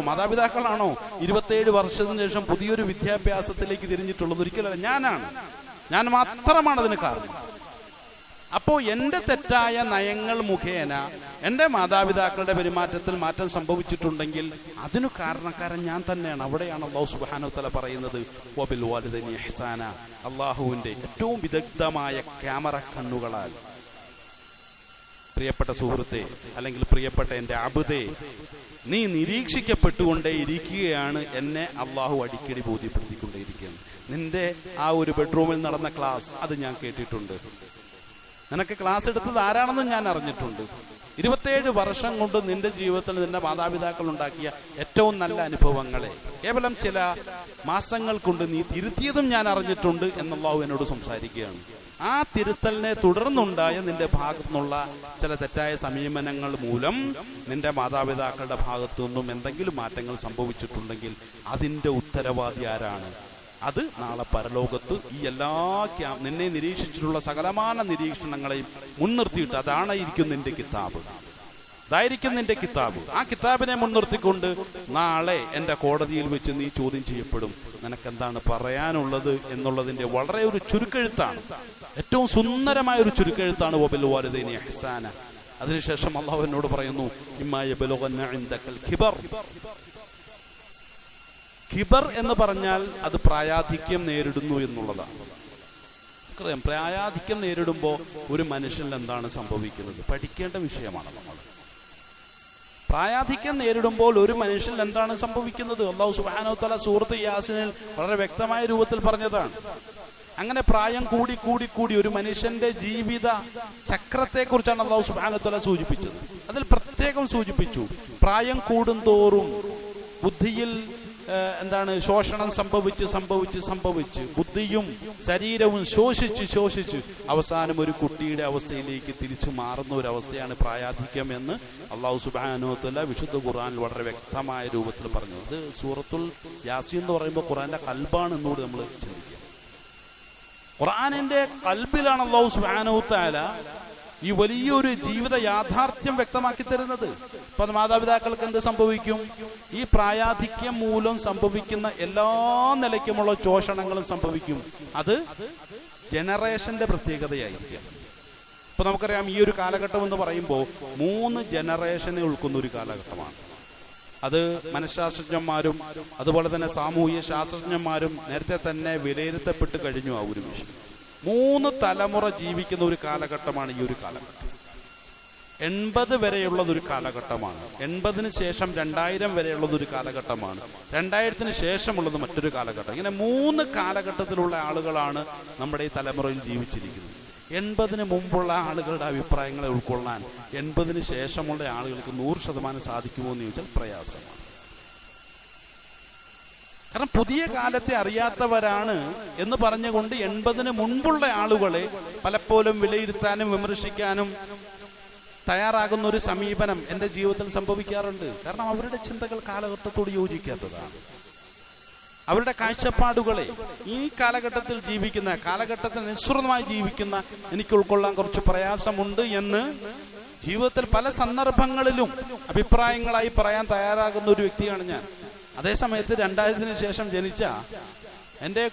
മാതാപിതാക്കളാണോ 27 വർഷത്തിന് ശേഷം പുതിയൊരു വിദ്യാഭ്യാസത്തിലേക്ക് തിരിഞ്ഞിട്ടുള്ളത്? ഒരിക്കലല്ല, ഞാൻ മാത്രമാണ് അതിന് കാരണം. അപ്പോൾ എൻ്റെ തെറ്റായ നയങ്ങൾ മുഖേന എൻ്റെ മാതാപിതാക്കളുടെ പെരുമാറ്റത്തിൽ മാറ്റം സംഭവിച്ചിട്ടുണ്ടെങ്കിൽ അതിനു കാരണക്കാരൻ ഞാൻ തന്നെയാണ്. അവിടെയാണ് അല്ലാഹു സുബ്ഹാനഹു വ തആല പറയുന്നത്, വബിൽ വാലിദൈനി ഇഹ്സാന. അല്ലാഹുവിൻ്റെ ഏറ്റവും വിദഗ്ധമായ ക്യാമറ കണ്ണുകളാൽ, പ്രിയപ്പെട്ട സുഹൃത്തെ, അല്ലെങ്കിൽ പ്രിയപ്പെട്ട എൻ്റെ അബ്ദേ, നീ നിരീക്ഷിക്കപ്പെട്ടുകൊണ്ടേ ഇരിക്കുകയാണ്. എന്നെ അള്ളാഹു അടിക്കടി ബോധ്യപ്പെടുത്തിക്കൊണ്ടേയിരിക്കുകയാണ്. നിന്റെ ആ ഒരു ബെഡ്റൂമിൽ നടന്ന ക്ലാസ് അത് ഞാൻ കേട്ടിട്ടുണ്ട്. നിനക്ക് ക്ലാസ് എടുത്തത് ആരാണെന്നും ഞാൻ അറിഞ്ഞിട്ടുണ്ട്. 27 വർഷം കൊണ്ട് നിന്റെ ജീവിതത്തിൽ നിന്റെ മാതാപിതാക്കൾ ഉണ്ടാക്കിയ ഏറ്റവും നല്ല അനുഭവങ്ങളെ കേവലം ചില മാസങ്ങൾ കൊണ്ട് നീ തിരുത്തിയതും ഞാൻ അറിഞ്ഞിട്ടുണ്ട് എന്നല്ലാഹു എന്നോട് സംസാരിക്കുകയാണ്. ആ തിരുത്തലിനെ തുടർന്നുണ്ടായ നിന്റെ ഭാഗത്തു നിന്നുള്ള ചില തെറ്റായ സമീപനങ്ങൾ മൂലം നിന്റെ മാതാപിതാക്കളുടെ ഭാഗത്തു നിന്നും എന്തെങ്കിലും മാറ്റങ്ങൾ സംഭവിച്ചിട്ടുണ്ടെങ്കിൽ അതിൻ്റെ ഉത്തരവാദി ആരാണ്? അത് നാളെ പരലോകത്ത് ഈ എല്ലാ നിന്നെ നിരീക്ഷിച്ചിട്ടുള്ള സകലമാന നിരീക്ഷണങ്ങളെയും മുൻനിർത്തിയിട്ട് അതായിരിക്കും നിന്റെ കിതാബ്. അതായിരിക്കും നിന്റെ കിതാബ്. ആ കിതാബിനെ മുൻനിർത്തിക്കൊണ്ട് നാളെ എൻ്റെ കോടതിയിൽ വെച്ച് നീ ചോദ്യം ചെയ്യപ്പെടും. നിനക്കെന്താണ് പറയാനുള്ളത് എന്നുള്ളതിൻ്റെ വളരെ ഒരു ചുരുക്കെഴുത്താണ്, ഏറ്റവും സുന്ദരമായ ഒരു ചുരുക്കെഴുത്താണ് വബിൽ വാലിദൈനി ഇഹ്സാന. അതിനുശേഷം അല്ലാഹു എന്നോട് പറയുന്നു, ഇമ്മാ യബ്ലുഗന്ന ഇൻദകൽ കിബർ. കിബർ എന്ന് പറഞ്ഞാൽ അത് പ്രായാധിക്യം നേരിടുന്നു എന്നുള്ളതാണ്. പ്രായാധിക്യം നേരിടുമ്പോൾ ഒരു മനുഷ്യനിൽ എന്താണ് സംഭവിക്കുന്നത്? പഠിക്കേണ്ട വിഷയമാണ്. നമ്മൾ പ്രായാധിക്യം നേരിടുമ്പോൾ ഒരു മനുഷ്യനിൽ എന്താണ് സംഭവിക്കുന്നത്? അല്ലാഹു സുബ്ഹാനഹു വ തആല സൂറത്ത് യാസീനിൽ വളരെ വ്യക്തമായ രൂപത്തിൽ പറഞ്ഞതാണ്. അങ്ങനെ പ്രായം കൂടി ഒരു മനുഷ്യന്റെ ജീവിത ചക്രത്തെക്കുറിച്ചാണ് അല്ലാഹു സുബ്ഹാനഹു വ തആല സൂചിപ്പിച്ചത്. അതിൽ പ്രത്യേകം സൂചിപ്പിച്ചു, പ്രായം കൂടുന്തോറും ബുദ്ധിയിൽ ശോഷണം സംഭവിച്ച് ബുദ്ധിയും ശരീരവും ശോഷിച്ച് അവസാനം ഒരു കുട്ടിയുടെ അവസ്ഥയിലേക്ക് തിരിച്ചു മാറുന്ന ഒരു അവസ്ഥയാണ് പ്രായാധിക്യം എന്ന് അല്ലാഹു സുബ്ഹാനഹു വ തആല വിശുദ്ധ ഖുർആനിൽ വളരെ വ്യക്തമായ രൂപത്തിൽ പറഞ്ഞു. ഇത് സൂറത്തുൽ യാസീൻ എന്ന് പറയുമ്പോൾ ഖുർആന്റെ ഖൽബാണ് എന്നോട് നമ്മൾ ചിന്തിക്കുക. ഖുർആനിന്റെ ഖൽബിലാണ് അല്ലാഹു സുബ്ഹാനഹു തആല ഈ വലിയൊരു ജീവിത യാഥാർത്ഥ്യം വ്യക്തമാക്കി തരുന്നത്. അപ്പൊ മാതാപിതാക്കൾക്ക് എന്ത് സംഭവിക്കും? ഈ പ്രായാധിക്യം മൂലം സംഭവിക്കുന്ന എല്ലാ നിലയ്ക്കുമുള്ള ചൂഷണങ്ങളും സംഭവിക്കും. അത് ജനറേഷന്റെ പ്രത്യേകതയായിരിക്കും. ഇപ്പൊ നമുക്കറിയാം, ഈ ഒരു കാലഘട്ടം എന്ന് പറയുമ്പോൾ 3 ജനറേഷനെ ഉൾക്കുന്ന ഒരു കാലഘട്ടമാണ്. അത് മനഃശാസ്ത്രജ്ഞന്മാരും അതുപോലെ തന്നെ സാമൂഹ്യ ശാസ്ത്രജ്ഞന്മാരും നേരത്തെ തന്നെ വിലയിരുത്തപ്പെട്ട് കഴിഞ്ഞു. ആ ഒരു വിഷയം 3 തലമുറ ജീവിക്കുന്ന ഒരു കാലഘട്ടമാണ് ഈ ഒരു കാലഘട്ടം. 80 വരെയുള്ളതൊരു കാലഘട്ടമാണ്. 80-ന് ശേഷം 2000 വരെയുള്ളതൊരു കാലഘട്ടമാണ്. 2000-ന് ശേഷമുള്ളത് മറ്റൊരു കാലഘട്ടം. ഇങ്ങനെ 3 കാലഘട്ടത്തിലുള്ള ആളുകളാണ് നമ്മുടെ ഈ തലമുറയിൽ ജീവിച്ചിരിക്കുന്നത്. 80-ന് മുമ്പുള്ള ആളുകളുടെ അഭിപ്രായങ്ങളെ ഉൾക്കൊള്ളാൻ 80-ന് ശേഷമുള്ള ആളുകൾക്ക് 100% സാധിക്കുമോ എന്ന് ചോദിച്ചാൽ പ്രയാസമാണ്. കാരണം പുതിയ കാലത്തെ അറിയാത്തവരാണ് എന്ന് പറഞ്ഞുകൊണ്ട് 80-ന് മുൻപുള്ള ആളുകളെ പലപ്പോഴും വിലയിരുത്താനും വിമർശിക്കാനും തയ്യാറാകുന്ന ഒരു സമീപനം എൻ്റെ ജീവിതത്തിൽ സംഭവിക്കാറുണ്ട്. കാരണം അവരുടെ ചിന്തകൾ കാലഘട്ടത്തോട് യോജിക്കാത്തതാണ്. അവരുടെ കാഴ്ചപ്പാടുകളെ ഈ കാലഘട്ടത്തിൽ ജീവിക്കുന്ന, കാലഘട്ടത്തിന് അനുസൃതമായി ജീവിക്കുന്ന എനിക്ക് ഉൾക്കൊള്ളാൻ കുറച്ച് പ്രയാസമുണ്ട് എന്ന് ജീവിതത്തിൽ പല സന്ദർഭങ്ങളിലും അഭിപ്രായങ്ങളായി പറയാൻ തയ്യാറാകുന്ന ഒരു വ്യക്തിയാണ് ഞാൻ. അതേസമയത്ത് 2000-ന് ശേഷം ജനിച്ച എൻ്റെ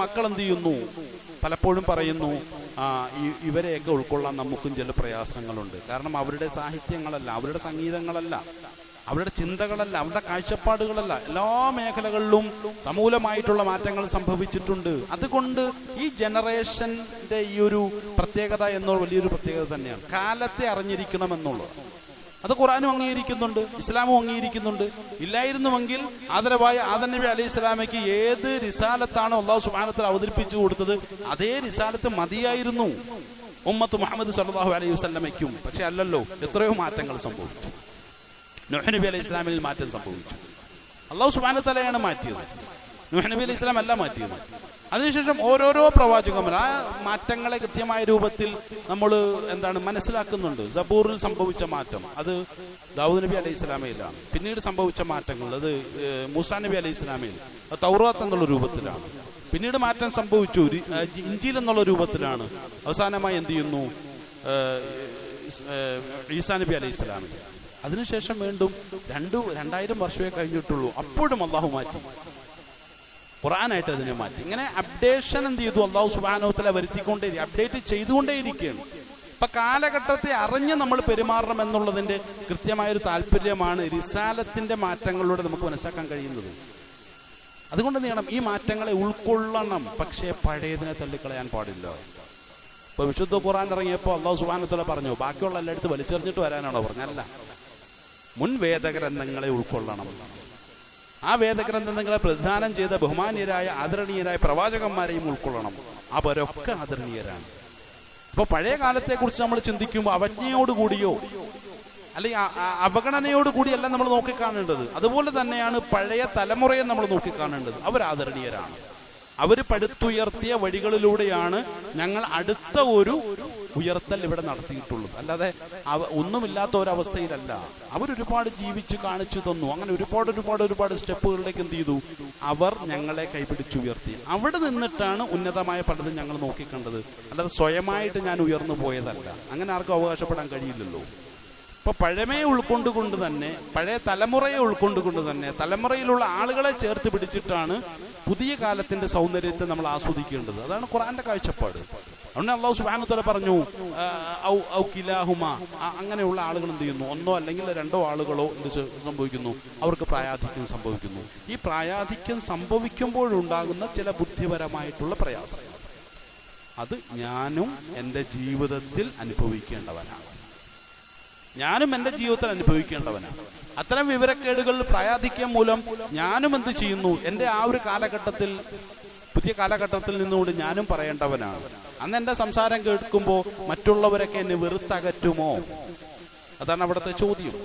മക്കൾ എന്ത് ചെയ്യുന്നു? പലപ്പോഴും പറയുന്നു, ഇവരെയൊക്കെ ഉൾക്കൊള്ളാൻ നമുക്കും ചില പ്രയാസങ്ങളുണ്ട്. കാരണം അവരുടെ സാഹിത്യങ്ങളല്ല, അവരുടെ സംഗീതങ്ങളല്ല, അവരുടെ ചിന്തകളല്ല, അവരുടെ കാഴ്ചപ്പാടുകളല്ല, എല്ലാ മേഖലകളിലും സമൂലമായിട്ടുള്ള മാറ്റങ്ങൾ സംഭവിച്ചിട്ടുണ്ട്. അതുകൊണ്ട് ഈ ജനറേഷന്റെ ഈ ഒരു പ്രത്യേകത എന്നുള്ള വലിയൊരു പ്രത്യേകത തന്നെയാണ്. കാലത്തെ അറിഞ്ഞിരിക്കണം എന്നുള്ളത്. അത് ഖുർആനും അംഗീകരിക്കുന്നുണ്ട്, ഇസ്ലാമും അംഗീകരിക്കുന്നുണ്ട്. ഇല്ലായിരുന്നുവെങ്കിൽ ആദരവായ ആദം നബി അലൈഹി സ്വലാമയ്ക്ക് ഏത് റിസാലത്താണോ അല്ലാഹു സുബ്ഹാനഹു വ തആല അവതരിപ്പിച്ചു കൊടുത്തത് അതേ റിസാലത്ത് മതിയായിരുന്നു ഉമ്മത്ത് മുഹമ്മദ് സല്ലല്ലാഹു അലൈഹി വസല്ലമയ്ക്കും. പക്ഷെ അല്ലല്ലോ, എത്രയോ മാറ്റങ്ങൾ സംഭവിച്ചു. നൂഹ് നബി അലൈഹി ഇസ്ലാമിൽ മാറ്റം സംഭവിച്ചു. അല്ലാഹു സുബ്ഹാനഹു വ തആലയാണ് മാറ്റിയത്, നൂഹ് നബി അലൈഹി ഇസ്ലാം അല്ല മാറ്റിയത്. അതിനുശേഷം ഓരോരോ പ്രവാചകന്മാർ ആ മാറ്റങ്ങളെ കൃത്യമായ രൂപത്തിൽ നമ്മൾ മനസ്സിലാക്കുന്നുണ്ട്. സബൂറിൽ സംഭവിച്ച മാറ്റം അത് ദാവൂദ് നബി അലൈഹി ഇസ്ലാമയിലാണ്. പിന്നീട് സംഭവിച്ച മാറ്റങ്ങൾ അത് മൂസാ നബി അലൈഹി ഇസ്ലാമയിൽ തൗറാത്ത് എന്നുള്ള രൂപത്തിലാണ്. പിന്നീട് മാറ്റം സംഭവിച്ചു ഇഞ്ചീൽ എന്നുള്ള രൂപത്തിലാണ്. അവസാനമായി എന്ത് ചെയ്യുന്നു? ഈസാ നബി അലൈഹി ഇസ്ലാമിൽ. അതിനുശേഷം വീണ്ടും 2000 വർഷമേ കഴിഞ്ഞിട്ടുള്ളൂ. അപ്പോഴും അള്ളാഹു മാറ്റി, ഖുർആനായിട്ട് അതിനെ മാറ്റി. ഇങ്ങനെ അപ്ഡേഷൻ എന്ത് ചെയ്തു? അല്ലാഹു സുബ്ഹാനഹു വ തആല വരുത്തിക്കൊണ്ടേയിരിക്കും, അപ്ഡേറ്റ് ചെയ്തുകൊണ്ടേയിരിക്കുകയാണ്. ഇപ്പൊ കാലഘട്ടത്തെ അറിഞ്ഞ് നമ്മൾ പെരുമാറണം എന്നുള്ളതിന്റെ കൃത്യമായൊരു താല്പര്യമാണ് റിസാലത്തിന്റെ മാറ്റങ്ങളിലൂടെ നമുക്ക് മനസ്സിലാക്കാൻ കഴിയുന്നത്. അതുകൊണ്ട് എന്ത് ചെയ്യണം? ഈ മാറ്റങ്ങളെ ഉൾക്കൊള്ളണം, പക്ഷേ പഴയതിനെ തള്ളിക്കളയാൻ പാടില്ല. ഇപ്പൊ വിശുദ്ധ ഖുർആൻ ഇറങ്ങിയപ്പോൾ അല്ലാഹു സുബ്ഹാനഹു വ തആല പറഞ്ഞു ബാക്കിയുള്ള എല്ലായിടത്ത് വലിച്ചെറിഞ്ഞിട്ട് വരാനാണോ പറഞ്ഞല്ല, മുൻ വേദഗ്രന്ഥങ്ങളെ ഉൾക്കൊള്ളണം. ആ വേദഗ്രന്ഥങ്ങളെ പ്രദാനം ചെയ്ത ബഹുമാനീയരായ ആദരണീയരായ പ്രവാചകന്മാരെയും ഉൾക്കൊള്ളണം. അവരൊക്കെ ആദരണീയരാണ്. അപ്പൊ പഴയ കാലത്തെ കുറിച്ച് നമ്മൾ ചിന്തിക്കുമ്പോൾ അവജ്ഞയോടുകൂടിയോ അല്ലെങ്കിൽ അവഗണനയോടുകൂടിയല്ല നമ്മൾ നോക്കിക്കാണേണ്ടത്. അതുപോലെ തന്നെയാണ് പഴയ തലമുറയെ നമ്മൾ നോക്കിക്കാണേണ്ടത്. അവർ ആദരണീയരാണ്. അവർ പടുത്തുയർത്തിയ വഴികളിലൂടെയാണ് ഞങ്ങൾ അടുത്ത ഒരു ഉയർത്തൽ ഇവിടെ നടത്തിയിട്ടുള്ളത്. അല്ലാതെ ഒന്നുമില്ലാത്ത ഒരവസ്ഥയിലല്ല. അവരൊരുപാട് ജീവിച്ച് കാണിച്ചു തന്നു. അങ്ങനെ ഒരുപാട് സ്റ്റെപ്പുകളിലേക്ക് എന്ത് ചെയ്തു? അവർ ഞങ്ങളെ കൈപിടിച്ചുയർത്തി. അവിടെ നിന്നിട്ടാണ് ഉന്നതമായ പലതും ഞങ്ങൾ നോക്കിക്കണ്ടത്. അല്ലാതെ സ്വയമായിട്ട് ഞാൻ ഉയർന്നു പോയതല്ല. അങ്ങനെ ആർക്കും അവകാശപ്പെടാൻ കഴിയില്ലല്ലോ. ഇപ്പൊ പഴമയെ ഉൾക്കൊണ്ടുകൊണ്ട് തന്നെ, പഴയ തലമുറയെ ഉൾക്കൊണ്ടുകൊണ്ട് തന്നെ, തലമുറയിലുള്ള ആളുകളെ ചേർത്ത് പിടിച്ചിട്ടാണ് പുതിയ കാലത്തിന്റെ സൗന്ദര്യത്തെ നമ്മൾ ആസ്വദിക്കേണ്ടത്. അതാണ് ഖുർആന്റെ കാഴ്ചപ്പാട്. അതുകൊണ്ട് അല്ലാഹു സുബ്ഹാനഹു വ തആല പറഞ്ഞു ഔ കിലാഹുമ, അങ്ങനെയുള്ള ആളുകൾ എന്ത് ചെയ്യുന്നു? ഒന്നോ അല്ലെങ്കിൽ 2 ആളുകളോ എന്ത് സംഭവിക്കുന്നു? അവർക്ക് പ്രായാധിക്യം സംഭവിക്കുന്നു. ഈ പ്രായാധിക്യം സംഭവിക്കുമ്പോഴുണ്ടാകുന്ന ചില ബുദ്ധിപരമായിട്ടുള്ള പ്രയാസം അത് ഞാനും എൻ്റെ ജീവിതത്തിൽ അനുഭവിക്കേണ്ടവനാണ്. അത്തരം വിവരക്കേടുകൾ പ്രായാധിക്യം മൂലം ഞാനും എന്ത് ചെയ്യുന്നു? എൻ്റെ ആ ഒരു കാലഘട്ടത്തിൽ, പുതിയ കാലഘട്ടത്തിൽ നിന്നുകൊണ്ട് ഞാനും പറയേണ്ടവനാണ്. അന്ന് എൻ്റെ സംസാരം കേൾക്കുമ്പോൾ മറ്റുള്ളവരൊക്കെ എന്നെ വെറുത്തകറ്റുമോ? അതാണ് അവിടുത്തെ ചോദ്യം.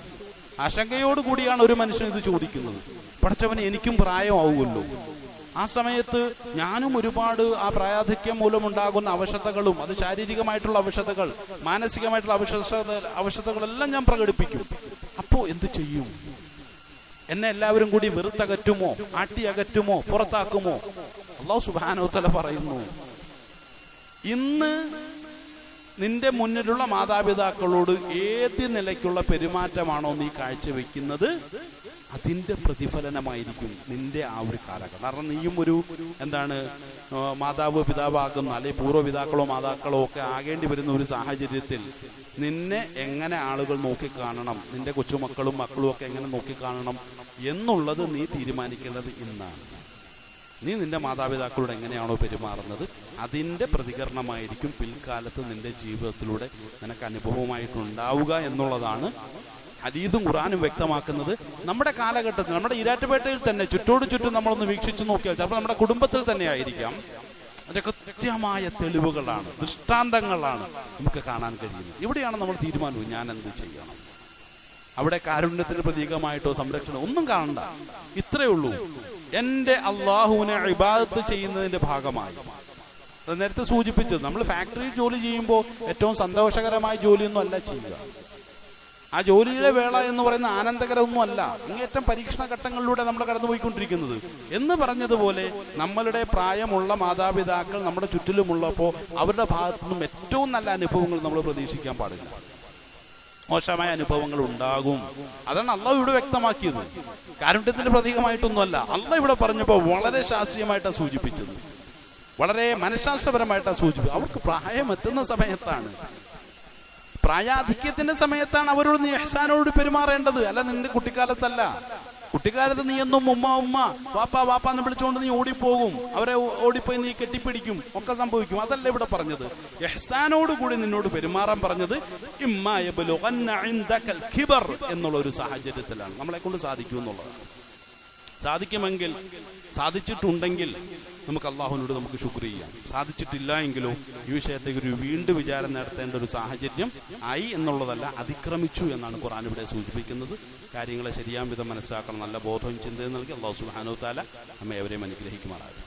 ആശങ്കയോടുകൂടിയാണ് ഒരു മനുഷ്യൻ ഇത് ചോദിക്കുന്നത്. പഠിച്ചവന് എനിക്കും പ്രായമാവുമല്ലോ. ആ സമയത്ത് ഞാനും ഒരുപാട് ആ പ്രായാധിക്യം മൂലമുണ്ടാകുന്ന അവശതകളും, അത് ശാരീരികമായിട്ടുള്ള അവശതകൾ, മാനസികമായിട്ടുള്ള അവശതകളെല്ലാം ഞാൻ പ്രകടിപ്പിക്കും. അപ്പോ എന്ത് ചെയ്യും? എന്നെ എല്ലാവരും കൂടി വെറുത്തകറ്റുമോ? ആട്ടി അകറ്റുമോ? പുറത്താക്കുമോ? അല്ലാഹു സുബ്ഹാനഹു വ തആല പറയുന്നു ഇന്ന് നിന്റെ മുന്നിലുള്ള മാതാപിതാക്കളോട് ഏത് നിലയ്ക്കുള്ള പെരുമാറ്റമാണോ നീ കാഴ്ചവെക്കുന്നത്, അതിന്റെ പ്രതിഫലനമായിരിക്കും നിന്റെ ആ ഒരു കാലഘട്ടം. കാരണം നീയും ഒരു മാതാവ് പിതാവാകുന്ന അല്ലെങ്കിൽ പൂർവ്വപിതാക്കളോ മാതാക്കളോ ഒക്കെ ആകേണ്ടി വരുന്ന ഒരു സാഹചര്യത്തിൽ നിന്നെ എങ്ങനെ ആളുകൾ നോക്കിക്കാണണം, നിന്റെ കൊച്ചുമക്കളും മക്കളും ഒക്കെ എങ്ങനെ നോക്കിക്കാണണം എന്നുള്ളത് നീ തീരുമാനിക്കേണ്ടത് ഇന്നാണ്. നീ നിന്റെ മാതാപിതാക്കളോട് എങ്ങനെയാണോ പെരുമാറുന്നത് അതിൻ്റെ പ്രതികരണമായിരിക്കും പിൽക്കാലത്ത് നിന്റെ ജീവിതത്തിലൂടെ നിനക്ക് അനുഭവമായിട്ടുണ്ടാവുക എന്നുള്ളതാണ് ഹദീസും ഖുർആനും വ്യക്തമാക്കുന്നത്. നമ്മുടെ കാലഘട്ടത്തിൽ, നമ്മുടെ ഈരാറ്റുപേട്ടയിൽ തന്നെ ചുറ്റോട് ചുറ്റും നമ്മളൊന്ന് വീക്ഷിച്ചു നോക്കിയാൽ ചിലപ്പോൾ നമ്മുടെ കുടുംബത്തിൽ തന്നെ ആയിരിക്കാം, അതിൻ്റെ കൃത്യമായ തെളിവുകളാണ്, ദൃഷ്ടാന്തങ്ങളാണ് നമുക്ക് കാണാൻ കഴിയുന്നത്. ഇവിടെയാണ് നമ്മൾ തീരുമാനം, ഞാൻ എന്ത് ചെയ്യണം. അവിടെ കാരുണ്യത്തിന് പ്രതീകമായിട്ടോ സംരക്ഷണം ഒന്നും കാണണ്ട. ഇത്രയേ ഉള്ളൂ, എൻ്റെ അള്ളാഹുവിനെ ഇബാദത്ത് ചെയ്യുന്നതിന്റെ ഭാഗമായി. അത് നേരത്തെ സൂചിപ്പിച്ചത്, നമ്മൾ ഫാക്ടറിയിൽ ജോലി ചെയ്യുമ്പോൾ ഏറ്റവും സന്തോഷകരമായ ജോലിയൊന്നും അല്ല ചെയ്യുക. ആ ജോലിയുടെ വേള എന്ന് പറയുന്ന ആനന്ദകരമൊന്നും അല്ല. അങ്ങേറ്റം പരീക്ഷണ ഘട്ടങ്ങളിലൂടെ നമ്മൾ കടന്നുപോയിക്കൊണ്ടിരിക്കുന്നത്. എന്ന് പറഞ്ഞതുപോലെ നമ്മളുടെ പ്രായമുള്ള മാതാപിതാക്കൾ നമ്മുടെ ചുറ്റിലുമുള്ളപ്പോൾ അവരുടെ ഭാഗത്തു നിന്നും ഏറ്റവും നല്ല അനുഭവങ്ങൾ നമ്മൾ പ്രതീക്ഷിക്കാൻ പാടില്ല. മോശമായ അനുഭവങ്ങൾ ഉണ്ടാകും. അതാണ് അള്ളാഹു ഇവിടെ വ്യക്തമാക്കിയത്. കാരുണ്യത്തിന്റെ പ്രതീകമായിട്ടൊന്നുമല്ല. അള്ളാഹു ഇവിടെ പറഞ്ഞപ്പോൾ വളരെ ശാസ്ത്രീയമായിട്ടാണ് സൂചിപ്പിച്ചത്, വളരെ മനഃശാസ്ത്രപരമായിട്ടാണ് സൂചിപ്പിച്ചത്. അവർക്ക് പ്രായം എത്തുന്ന സമയത്താണ്, പ്രായാധിക്യത്തിന്റെ സമയത്താണ് അവരോട് നീ ഇഹ്സാനോട് പെരുമാറേണ്ടത്, അല്ല നിന്റെ കുട്ടിക്കാലത്തല്ല. കുട്ടിക്കാലത്ത് നീ എന്നും ഉമ്മ ഉമ്മ വാപ്പ വാപ്പ എന്ന് വിളിച്ചുകൊണ്ട് നീ ഓടിപ്പോകും, അവരെ ഓടിപ്പോയി നീ കെട്ടിപ്പിടിക്കും, ഒക്കെ സംഭവിക്കും. അതല്ല ഇവിടെ പറഞ്ഞത്. ഇഹ്സാനോട് കൂടി നിന്നോട് പെരുമാറാൻ പറഞ്ഞത് ഇമ്മാ യബ്ലുഗന്ന ഇൻദകൽ കിബർ എന്നുള്ള ഒരു സാഹചര്യത്തിലാണ്. നമ്മളെ കൊണ്ട് സാധിക്കും എന്നുള്ളതാണ്. സാധിക്കുമെങ്കിൽ, സാധിച്ചിട്ടുണ്ടെങ്കിൽ നമുക്ക് അള്ളാഹുവിനോട് നമുക്ക് ശുക്ർ ചെയ്യാം. സാധിച്ചിട്ടില്ല എങ്കിലോ ഈ വിഷയത്തേക്ക് ഒരു വീണ്ടും വിചാരം നടത്തേണ്ട ഒരു സാഹചര്യം ആയി എന്നുള്ളതല്ല, അതിക്രമിച്ചു എന്നാണ് ഖുർആൻ ഇവിടെ സൂചിപ്പിക്കുന്നത്. കാര്യങ്ങളെ ശരിയാം വിധം മനസ്സിലാക്കണം. നല്ല ബോധവും ചിന്തയും നൽകി അള്ളാഹു സുബ്ഹാനഹു വ തആല നമ്മെ എവരെയും അനുഗ്രഹിക്കുമാറാകട്ടെ.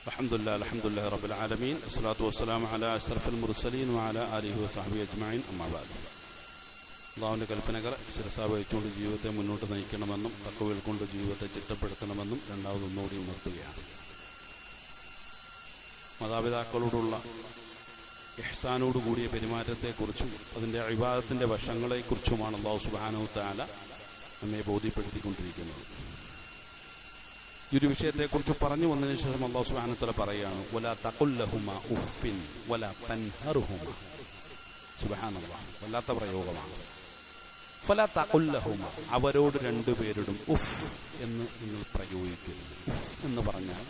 അൽഹംദുലില്ലാഹി റബ്ബിൽ ആലമീൻ വസ്സലാത്തു വസ്സലാമു അലാ അഷ്റഫിൽ മുർസലീൻ വഅലാ ആലിഹി വസഹ്ബിഹി അജ്മഈൻ. അമ്മാ ബഅദ്. അള്ളാഹുവിൻ്റെ കൽപ്പനകൾ ശിരസാ വഹിച്ചുകൊണ്ട് ജീവിതത്തെ മുന്നോട്ട് നയിക്കണമെന്നും തഖ്വയിൽ കൊണ്ട് ജീവിതത്തെ ചിട്ടപ്പെടുത്തണമെന്നും രണ്ടാമതൊന്നുകൂടി ഉണർത്തുകയാണ്. മാതാപിതാക്കളോടുള്ള ഇഹ്സാനോട് കൂടിയ പെരുമാറ്റത്തെക്കുറിച്ചും അതിൻ്റെ ഇബാദത്തിൻ്റെ വശങ്ങളെക്കുറിച്ചുമാണ് അല്ലാഹു സുബ്ഹാനഹു വ തആല നമ്മെ ബോധ്യപ്പെടുത്തിക്കൊണ്ടിരിക്കുന്നത്. ഈ ഒരു വിഷയത്തെക്കുറിച്ച് പറഞ്ഞു വന്നതിന് ശേഷം അല്ലാഹു സുബ്ഹാനഹു വ തആല പറയുകയാണ്, വലാ തഖുൽ ലഹുമാ ഉഫ്ഫിൻ വലാ തൻഹറുഹുമാ. സുബ്ഹാനല്ലാഹ്, വല്ലാത്ത പ്രയോഗമാണ്. ഫലാ തഖുൽ ലഹുമാ, അവരോട് രണ്ടുപേരോടും ഉഫ് എന്ന് നിങ്ങൾ പ്രയോഗിക്കരുത്. ഉഫ് എന്ന് പറഞ്ഞാൽ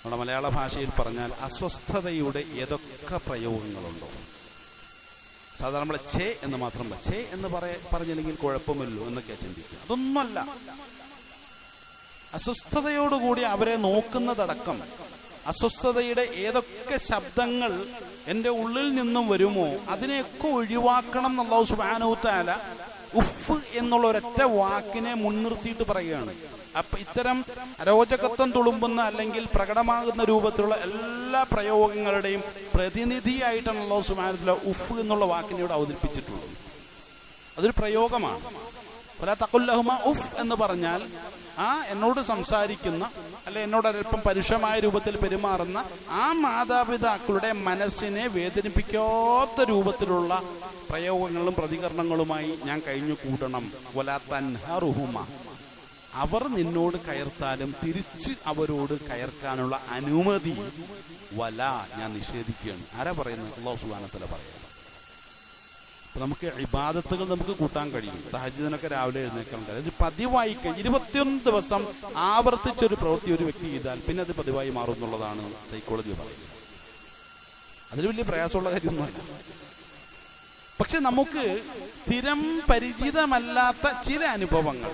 നമ്മുടെ മലയാള ഭാഷയിൽ പറഞ്ഞാൽ അസ്വസ്ഥതയുടെ ഏതൊക്കെ പ്രയോഗങ്ങളുണ്ടോ. സാധാരണ നമ്മളെ ഛേ എന്ന് മാത്രമല്ല, ഛേ എന്ന് പറഞ്ഞില്ലെങ്കിൽ കുഴപ്പമില്ലോ എന്നൊക്കെ ചിന്തിക്കുക. അതൊന്നുമല്ല. അസ്വസ്ഥതയോടുകൂടി അവരെ നോക്കുന്നതടക്കം അസ്വസ്ഥതയുടെ ഏതൊക്കെ ശബ്ദങ്ങൾ എൻ്റെ ഉള്ളിൽ നിന്നും വരുമോ അതിനെയൊക്കെ ഒഴിവാക്കണം എന്ന് അല്ലാഹു സുബ്ഹാനഹു വ തആല ഉഫ് എന്നുള്ള ഒരൊറ്റ വാക്കിനെ മുൻനിർത്തിയിട്ട് പറയുകയാണ്. അപ്പൊ ഇത്തരം അരോചകത്വം തുളുമ്പുന്ന അല്ലെങ്കിൽ പ്രകടമാകുന്ന രൂപത്തിലുള്ള എല്ലാ പ്രയോഗങ്ങളുടെയും പ്രതിനിധിയായിട്ടാണ് അല്ലാഹു സുബ്ഹാനഹു വ തആല ഉഫ് എന്നുള്ള വാക്കിനെ ഇവിടെ അവതരിപ്പിച്ചിട്ടുള്ളത്. അതൊരു പ്രയോഗമാണ്. വലാ തഖുൽ ലഹുമാ ഉഫ് എന്ന് പറഞ്ഞാൽ എന്നോട് സംസാരിക്കുന്ന അല്ലെ എന്നോട് അല്പം പരുഷമായ രൂപത്തിൽ പെരുമാറുന്ന ആ മാതാപിതാക്കളുടെ മനസ്സിനെ വേദനിപ്പിക്കാത്ത രൂപത്തിലുള്ള പ്രയോഗങ്ങളും പ്രതികരണങ്ങളുമായി ഞാൻ കഴിഞ്ഞു കൂടണം. വലാ തൻഹറുഹുമാ, അവർ നിന്നോട് കയർത്താലും തിരിച്ച് അവരോട് കയർക്കാനുള്ള അനുമതി ഞാൻ നിഷേധിക്കുകയാണ്. ആരാ പറയുന്നത്? അല്ലാഹു സുബ്ഹാനഹു വ തആല പറയുന്നത്. അപ്പൊ നമുക്ക് ഇബാദത്തുകൾ നമുക്ക് കൂട്ടാൻ കഴിയും. തഹജ്ജുദിനൊക്കെ രാവിലെ എഴുന്നേക്കാൻ കഴിയും. പതിവായി 21 ദിവസം ആവർത്തിച്ചൊരു പ്രവൃത്തി ഒരു വ്യക്തി ചെയ്താൽ പിന്നെ അത് പതിവായി മാറും എന്നുള്ളതാണ് സൈക്കോളജി പറയുന്നത്. അതിൽ വലിയ പ്രയാസമുള്ള കാര്യമൊന്നുമല്ല. പക്ഷെ നമുക്ക് സ്ഥിരം പരിചിതമല്ലാത്ത ചില അനുഭവങ്ങൾ,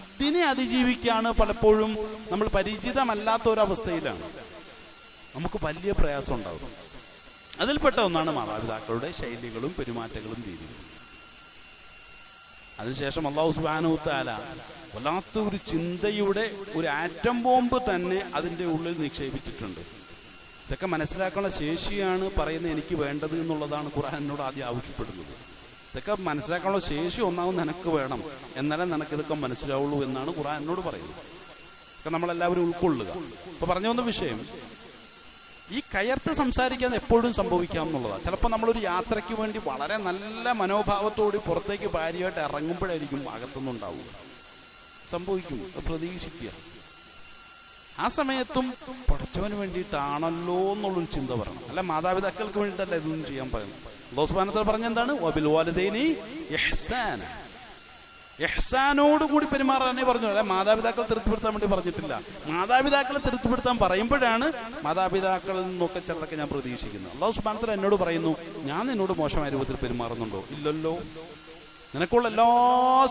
അതിനെ അതിജീവിക്കാണ് പലപ്പോഴും നമ്മൾ പരിചിതമല്ലാത്ത ഒരവസ്ഥയിലാണ് നമുക്ക് വലിയ പ്രയാസം ഉണ്ടാകും. അതിൽപ്പെട്ട ഒന്നാണ് മാതാപിതാക്കളുടെ ശൈലികളും പെരുമാറ്റങ്ങളും രീതികളും. അതിനുശേഷം അല്ലാഹു സുബ്ഹാനഹു വ തആല വല്ലാത്ത ഒരു ചിന്തയുടെ ഒരു ആറ്റം ബോംബ് തന്നെ അതിൻ്റെ ഉള്ളിൽ നിക്ഷേപിച്ചിട്ടുണ്ട്. ഇതൊക്കെ മനസ്സിലാക്കാനുള്ള ശേഷിയാണ് പറയുന്നത് എനിക്ക് വേണ്ടത് എന്നുള്ളതാണ് ഖുർആൻ എന്നോട് ആദ്യം ആവശ്യപ്പെടുന്നത്. ഇതൊക്കെ മനസ്സിലാക്കാനുള്ള ശേഷി ഒന്നാമത് നിനക്ക് വേണം, എന്നാലേ നിനക്ക് ഇതൊക്കെ മനസ്സിലാവുള്ളൂ എന്നാണ് ഖുർആൻ എന്നോട് പറയുന്നത്. ഒക്കെ നമ്മളെല്ലാവരും ഉൾക്കൊള്ളുക. അപ്പൊ പറഞ്ഞു വന്ന വിഷയം, ഈ കയർത്ത് സംസാരിക്കാൻ എപ്പോഴും സംഭവിക്കാം എന്നുള്ളതാണ്. ചിലപ്പോൾ നമ്മളൊരു യാത്രയ്ക്ക് വേണ്ടി വളരെ നല്ല മനോഭാവത്തോട് പുറത്തേക്ക് ഭാര്യയായിട്ട് ഇറങ്ങുമ്പോഴായിരിക്കും അകത്തുനിന്നുണ്ടാവുക. സംഭവിക്കും, പ്രതീക്ഷിക്കുക. ആ സമയത്തും പഠിച്ചവന് വേണ്ടിയിട്ടാണല്ലോ എന്നുള്ളൊരു ചിന്ത പറയണം. അല്ല മാതാപിതാക്കൾക്ക് വേണ്ടിയിട്ടല്ല ഇതൊന്നും ചെയ്യാൻ പറയുന്നത്. അല്ലാഹു സുബ്ഹാനഹു വ തആല പറഞ്ഞെന്താണ്? വബിൽ വാലിദൈനി ഇഹ്സാന, ഇഹ്സാനോടുകൂടി പെരുമാറാനേ പറഞ്ഞു. അല്ലെ മാതാപിതാക്കളെ തൃപ്തിപ്പെടുത്താൻ വേണ്ടി പറഞ്ഞിട്ടില്ല. മാതാപിതാക്കളെ തൃപ്തിപ്പെടുത്താൻ പറയുമ്പോഴാണ് മാതാപിതാക്കളിൽ നിന്നൊക്കെ ചിലതൊക്കെ ഞാൻ പ്രതീക്ഷിക്കുന്നത്. അല്ലാഹു സുബ്ഹാനഹു വ തആല എന്നോട് പറയുന്നു, ഞാൻ നിന്നോട് മോശമായ രൂപത്തിൽ പെരുമാറുന്നുണ്ടോ? ഇല്ലല്ലോ. നിനക്കുള്ള എല്ലാ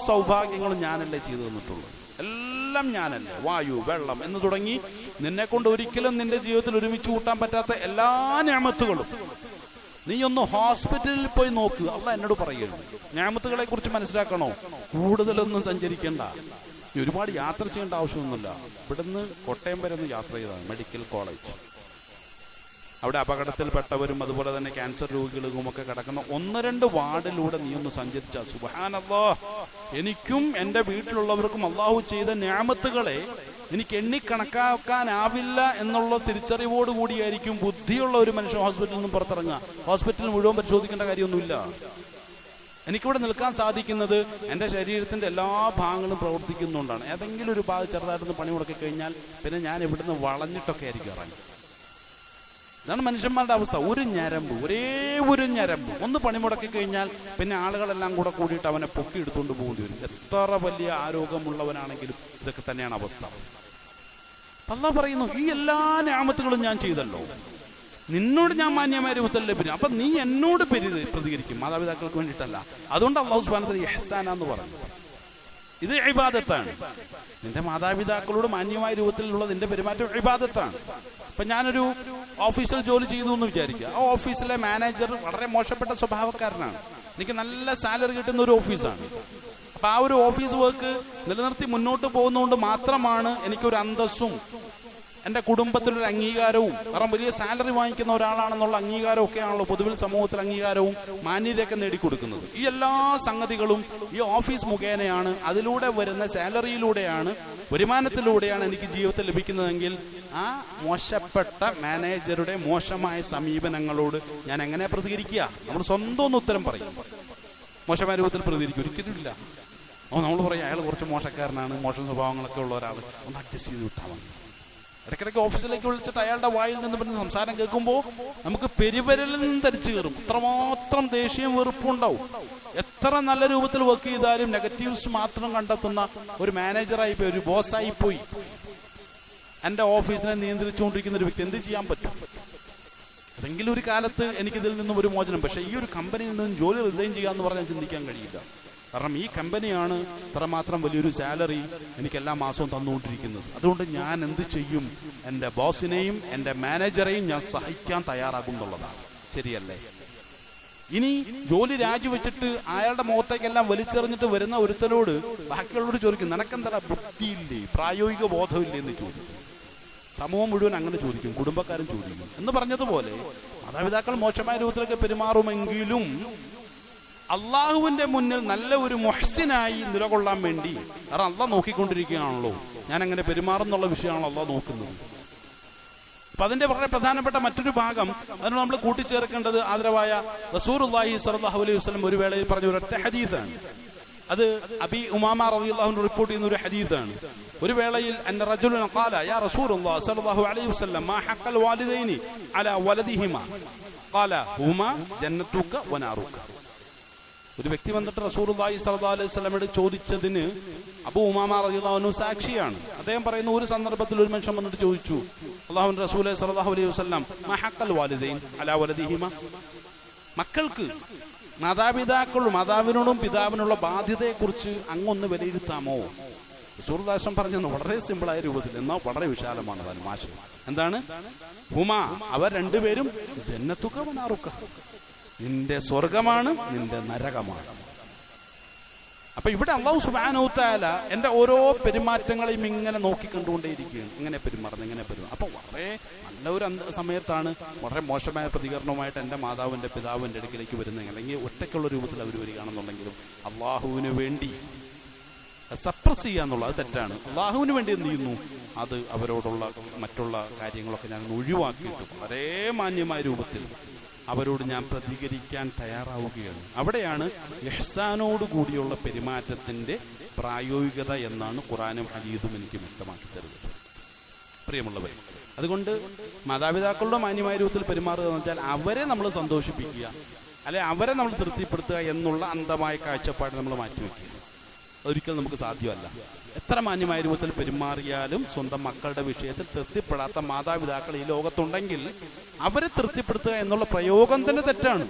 സൗഭാഗ്യങ്ങളും ഞാനല്ലേ ചെയ്തു തന്നിട്ടുള്ളൂ. എല്ലാം ഞാനല്ലേ. വായു, വെള്ളം എന്ന് തുടങ്ങി നിന്നെ കൊണ്ട് ഒരിക്കലും നിന്റെ ജീവിതത്തിൽ ഒരുമിച്ച് കൂട്ടാൻ പറ്റാത്ത എല്ലാ നിഅമത്തുകളും. നീ ഒന്ന് ഹോസ്പിറ്റലിൽ പോയി നോക്കുക. അള്ളാഹ് എന്നോട് പറയുകയാണ്, നിഅമത്തുകളെ കുറിച്ച് മനസ്സിലാക്കണോ? കൂടുതലൊന്നും സഞ്ചരിക്കേണ്ട, ഒരുപാട് യാത്ര ചെയ്യേണ്ട ആവശ്യമൊന്നുമില്ല. ഇവിടുന്ന് കോട്ടയം വരെ ഒന്ന് യാത്ര ചെയ്താണ് മെഡിക്കൽ കോളേജ്. അവിടെ അപകടത്തിൽപ്പെട്ടവരും അതുപോലെ തന്നെ ക്യാൻസർ രോഗികളും ഒക്കെ കിടക്കുന്ന 1-2 വാർഡിലൂടെ നീ ഒന്ന് സഞ്ചരിച്ചാൽ സുബ്ഹാനല്ലാഹ്, എനിക്കും എൻ്റെ വീട്ടിലുള്ളവർക്കും അള്ളാഹു ചെയ്ത നിഅമത്തുകളെ എനിക്ക് എണ്ണിക്കണക്കാക്കാനാവില്ല എന്നുള്ള തിരിച്ചറിവോട് കൂടിയായിരിക്കും ബുദ്ധിയുള്ള ഒരു മനുഷ്യൻ ഹോസ്പിറ്റലിൽ നിന്നും പുറത്തിറങ്ങുക. ഹോസ്പിറ്റലിൽ മുഴുവൻ പരിശോധിക്കേണ്ട കാര്യമൊന്നുമില്ല. എനിക്കിവിടെ നിൽക്കാൻ സാധിക്കുന്നത് എൻ്റെ ശരീരത്തിൻ്റെ എല്ലാ ഭാഗങ്ങളും പ്രവർത്തിക്കുന്നുകൊണ്ടാണ്. ഏതെങ്കിലും ഒരു ഭാഗം ചെറുതായിട്ടൊന്ന് പണി മുടക്കി കഴിഞ്ഞാൽ പിന്നെ ഞാൻ ഇവിടുന്ന് വളഞ്ഞിട്ടൊക്കെ ആയിരിക്കും ഇറങ്ങി. ഇതാണ് മനുഷ്യന്മാരുടെ അവസ്ഥ. ഒരു ഞരമ്പ്, ഒരേ ഒരു ഞരമ്പ് ഒന്ന് പണിമുടക്കി കഴിഞ്ഞാൽ പിന്നെ ആളുകളെല്ലാം കൂടെ കൂടിയിട്ട് അവനെ പൊക്കി എടുത്തുകൊണ്ട് പോകേണ്ടി വരും. എത്ര വലിയ ആരോഗ്യമുള്ളവനാണെങ്കിലും ഇതൊക്കെ തന്നെയാണ് അവസ്ഥ. അല്ലാഹു പറയുന്നു, ഈ എല്ലാ നിഅമത്തുകളും ഞാൻ ചെയ്തല്ലോ, നിന്നോട് ഞാൻ മാന്യമായ രൂപത്തിലല്ലേ പെരുമാറും. അപ്പൊ നീ എന്നോട് പ്രതികരിക്കും, മാതാപിതാക്കൾക്ക് വേണ്ടിയിട്ടല്ല. അതുകൊണ്ട് അല്ലാഹു സുബ്ഹാനഹു വ തആല ഇഹ്സാന എന്ന് പറഞ്ഞു. ഇത് ഇബാദത്താണ്. നിന്റെ മാതാപിതാക്കളോട് മാന്യമായ രൂപത്തിലുള്ള നിന്റെ പെരുമാറ്റം ഇബാദത്താണ്. ഇപ്പൊ ഞാനൊരു ഓഫീസിൽ ജോലി ചെയ്തു എന്ന് വിചാരിക്കുക. ആ ഓഫീസിലെ മാനേജർ വളരെ മോശപ്പെട്ട സ്വഭാവക്കാരനാണ്. എനിക്ക് നല്ല സാലറി കിട്ടുന്ന ഒരു ഓഫീസാണ്. അപ്പൊ ആ ഒരു ഓഫീസ് വർക്ക് നിലനിർത്തി മുന്നോട്ട് പോകുന്നതുകൊണ്ട് മാത്രമാണ് എനിക്കൊരു അന്തസ്സും എൻ്റെ കുടുംബത്തിലൊരു അംഗീകാരവും, കാരണം വലിയ സാലറി വാങ്ങിക്കുന്ന ഒരാളാണെന്നുള്ള അംഗീകാരവും ഒക്കെയാണല്ലോ പൊതുവിൽ സമൂഹത്തിൽ അംഗീകാരവും മാന്യതയൊക്കെ നേടിക്കൊടുക്കുന്നത്. ഈ എല്ലാ സംഗതികളും ഈ ഓഫീസ് മുഖേനയാണ്, അതിലൂടെ വരുന്ന സാലറിയിലൂടെയാണ്, വരുമാനത്തിലൂടെയാണ് എനിക്ക് ജീവിതത്തിൽ ലഭിക്കുന്നതെങ്കിൽ ആ മോശപ്പെട്ട മാനേജറുടെ മോശമായ സമീപനങ്ങളോട് ഞാൻ എങ്ങനെ പ്രതികരിക്കുക? നമ്മൾ സ്വന്തം ഒന്ന് ഉത്തരം പറയും. മോശമായ രൂപത്തിൽ പ്രതികരിക്കും? ഒരിക്കലും ഇല്ല. നമ്മൾ പറയും അയാൾ കുറച്ച് മോശക്കാരനാണ്, മോശം സ്വഭാവങ്ങളൊക്കെ ഉള്ള ഒരാൾ, ഒന്ന് അഡ്ജസ്റ്റ് ചെയ്ത് വിട്ടാൽ മതി. ഇടയ്ക്കിടയ്ക്ക് ഓഫീസിലേക്ക് വിളിച്ചിട്ട് അയാളുടെ വായിൽ നിന്ന് പിന്നെ സംസാരം കേൾക്കുമ്പോൾ നമുക്ക് പെരുവരലിൽ നിന്ന് ധരിച്ചു കയറും. അത്രമാത്രം ദേഷ്യം, വെറുപ്പുണ്ടാവും. എത്ര നല്ല രൂപത്തിൽ വർക്ക് ചെയ്താലും നെഗറ്റീവ്സ് മാത്രം കണ്ടെത്തുന്ന ഒരു മാനേജറായിപ്പോയി, ഒരു ബോസായിപ്പോയി എൻ്റെ ഓഫീസിനെ നിയന്ത്രിച്ചുകൊണ്ടിരിക്കുന്ന ഒരു വ്യക്തി. എന്ത് ചെയ്യാൻ പറ്റും? ഏതെങ്കിലും ഒരു കാലത്ത് എനിക്കിതിൽ നിന്നും ഒരു മോചനം. പക്ഷേ ഈ ഒരു കമ്പനിയിൽ നിന്നും ജോലി റിസൈൻ ചെയ്യാന്ന് പറഞ്ഞാൽ ചിന്തിക്കാൻ കഴിയില്ല. കാരണം ഈ കമ്പനിയാണ് ഇത്രമാത്രം വലിയൊരു സാലറി എനിക്ക് എല്ലാ മാസവും തന്നുകൊണ്ടിരിക്കുന്നത്. അതുകൊണ്ട് ഞാൻ എന്ത് ചെയ്യും? എൻ്റെ ബോസിനെയും എൻ്റെ മാനേജറെയും ഞാൻ സഹിക്കാൻ തയ്യാറാകുന്നുള്ളതാണ്. ശരിയല്ലേ? ഇനി ജോലി രാജിവെച്ചിട്ട് അയാളുടെ മുഖത്തേക്കെല്ലാം വലിച്ചെറിഞ്ഞിട്ട് വരുന്ന ഒരുത്തനോട് ബാക്കിയുള്ളവരോട് ചോദിക്കും, നിനക്കെന്താ ബുദ്ധിയില്ലേ, പ്രായോഗിക ബോധമില്ലേ എന്ന് ചോദിക്കും. സമൂഹം മുഴുവൻ അങ്ങനെ ചോദിക്കും, കുടുംബക്കാരും ചോദിക്കും. എന്ന് പറഞ്ഞതുപോലെ മാതാപിതാക്കൾ മോശമായ രൂപത്തിലൊക്കെ പെരുമാറുമെങ്കിലും അള്ളാഹുവിന്റെ മുന്നിൽ നല്ല ഒരു മുഹ്സിനായി നിലകൊള്ളാൻ വേണ്ടി, കാരണം അള്ളാഹ് നോക്കിക്കൊണ്ടിരിക്കുകയാണല്ലോ ഞാൻ എങ്ങനെ പെരുമാറുന്നുള്ള വിഷയമാണല്ലോ അള്ളാഹ് നോക്കുന്നത്. അപ്പൊ അതിന്റെ വളരെ പ്രധാനപ്പെട്ട മറ്റൊരു ഭാഗം അതിനോട് നമ്മൾ കൂട്ടിച്ചേർക്കേണ്ടത് ആദരവായ റസൂലുള്ളാഹി സ്വല്ലല്ലാഹു അലൈഹി വസല്ലം ഒരു വേളയിൽ പറഞ്ഞ ഒരൊറ്റ ഹദീസാണ്. അത് അബി ഉമാമ റളിയല്ലാഹു അൻഹു റിപ്പോർട്ട് ചെയ്യുന്ന ഒരു ഹദീസാണ്. ഒരു വേളയിൽ അന്ന റജുലൻ ഖാല യാ റസൂലുള്ളാഹി സ്വല്ലല്ലാഹു അലൈഹി വസല്ലം മാ ഹഖൽ വാലിദൈനി അലാ വലദിഹിമാ ഖാല ഹുമാ ജന്നതുക വനാറുക. ഒരു വ്യക്തി വന്നിട്ട് റസൂലുള്ളാഹി സ്വല്ലല്ലാഹു അലൈഹി വസല്ലമയോട് ചോദിച്ചതിന് അബൂ ഉമാമ റളിയല്ലാഹു അൻഹു സാക്ഷിയാണ്. അദ്ദേഹം പറയുന്ന ഒരു സന്ദർഭത്തിൽ ഒരു മനുഷ്യൻ വന്നിട്ട് ചോദിച്ചു, അല്ലാഹുവിന്റെ റസൂലേ സ്വല്ലല്ലാഹു അലൈഹി വസല്ലം മാ ഹഖൽ വാലിദൈൻ അലാ വലദിഹിമാ, മക്കൾക്ക് മാതാവിനോടും പിതാവിനുള്ള ബാധ്യതയെക്കുറിച്ച് അങ്ങൊന്ന് വിലയിരുത്താമോ? റസൂലുള്ളാഹി പറഞ്ഞത് വളരെ സിമ്പിളായ രൂപത്തിൽ, എന്നാൽ വളരെ വിശാലമാണ് അതിന് മാഷ്. എന്താണ്? ഹുമാ, അവർ രണ്ടുപേരും ജന്നതുക വനാറുക, നിന്റെ സ്വർഗമാണ്, നിന്റെ നരകമാണ്. അപ്പൊ ഇവിടെ അല്ലാഹു സുബ്ഹാനഹു വ തആല എൻ്റെ ഓരോ പെരുമാറ്റങ്ങളെയും ഇങ്ങനെ നോക്കിക്കണ്ടുകൊണ്ടേയിരിക്കുകയാണ്. ഇങ്ങനെ പെരുമാറുന്നു. അപ്പൊ വളരെ നല്ലൊരു സമയത്താണ് വളരെ മോശമായ പ്രതികരണവുമായിട്ട് എൻ്റെ മാതാവ് എൻ്റെ പിതാവ് എൻ്റെ അടുക്കിലേക്ക് വരുന്നത്, അല്ലെങ്കിൽ ഒറ്റയ്ക്കുള്ള രൂപത്തിൽ അവർ വരികയാണെന്നുണ്ടെങ്കിലും അള്ളാഹുവിന് വേണ്ടി സപ്രസ് ചെയ്യാന്നുള്ളത് അത് തെറ്റാണ്. അള്ളാഹുവിന് വേണ്ടി എന്ത് ചെയ്യുന്നു, അത് അവരോടുള്ള മറ്റുള്ള കാര്യങ്ങളൊക്കെ ഞാൻ ഒഴിവാക്കിയിട്ട് വളരെ മാന്യമായ രൂപത്തിൽ അവരോട് ഞാൻ പ്രതികരിക്കാൻ തയ്യാറാവുകയാണ്. അവിടെയാണ് ഇഹ്സാനോട് കൂടിയുള്ള പെരുമാറ്റത്തിൻ്റെ പ്രായോഗികത എന്നാണ് ഖുർആനും ഹദീസും എനിക്ക് വ്യക്തമാക്കി തരുന്നത്. പ്രിയമുള്ളവർ, അതുകൊണ്ട് മാതാപിതാക്കളുടെ മാന്യമായ രൂപത്തിൽ പെരുമാറുക എന്ന് വെച്ചാൽ അവരെ നമ്മൾ സന്തോഷിപ്പിക്കുക, അല്ലെ അവരെ നമ്മൾ തൃപ്തിപ്പെടുത്തുക എന്നുള്ള അന്ധമായ കാഴ്ചപ്പാട് നമ്മൾ മാറ്റിവെക്കുക. ഒരിക്കലും നമുക്ക് സാധ്യമല്ല. എത്ര മാന്യമായ രൂപത്തിൽ പെരുമാറിയാലും സ്വന്തം മക്കളുടെ വിഷയത്തിൽ തൃപ്തിപ്പെടാത്ത മാതാപിതാക്കൾ ഈ ലോകത്തുണ്ടെങ്കിൽ അവരെ തൃപ്തിപ്പെടുത്തുക എന്നുള്ള പ്രയോഗം തന്നെ തെറ്റാണ്.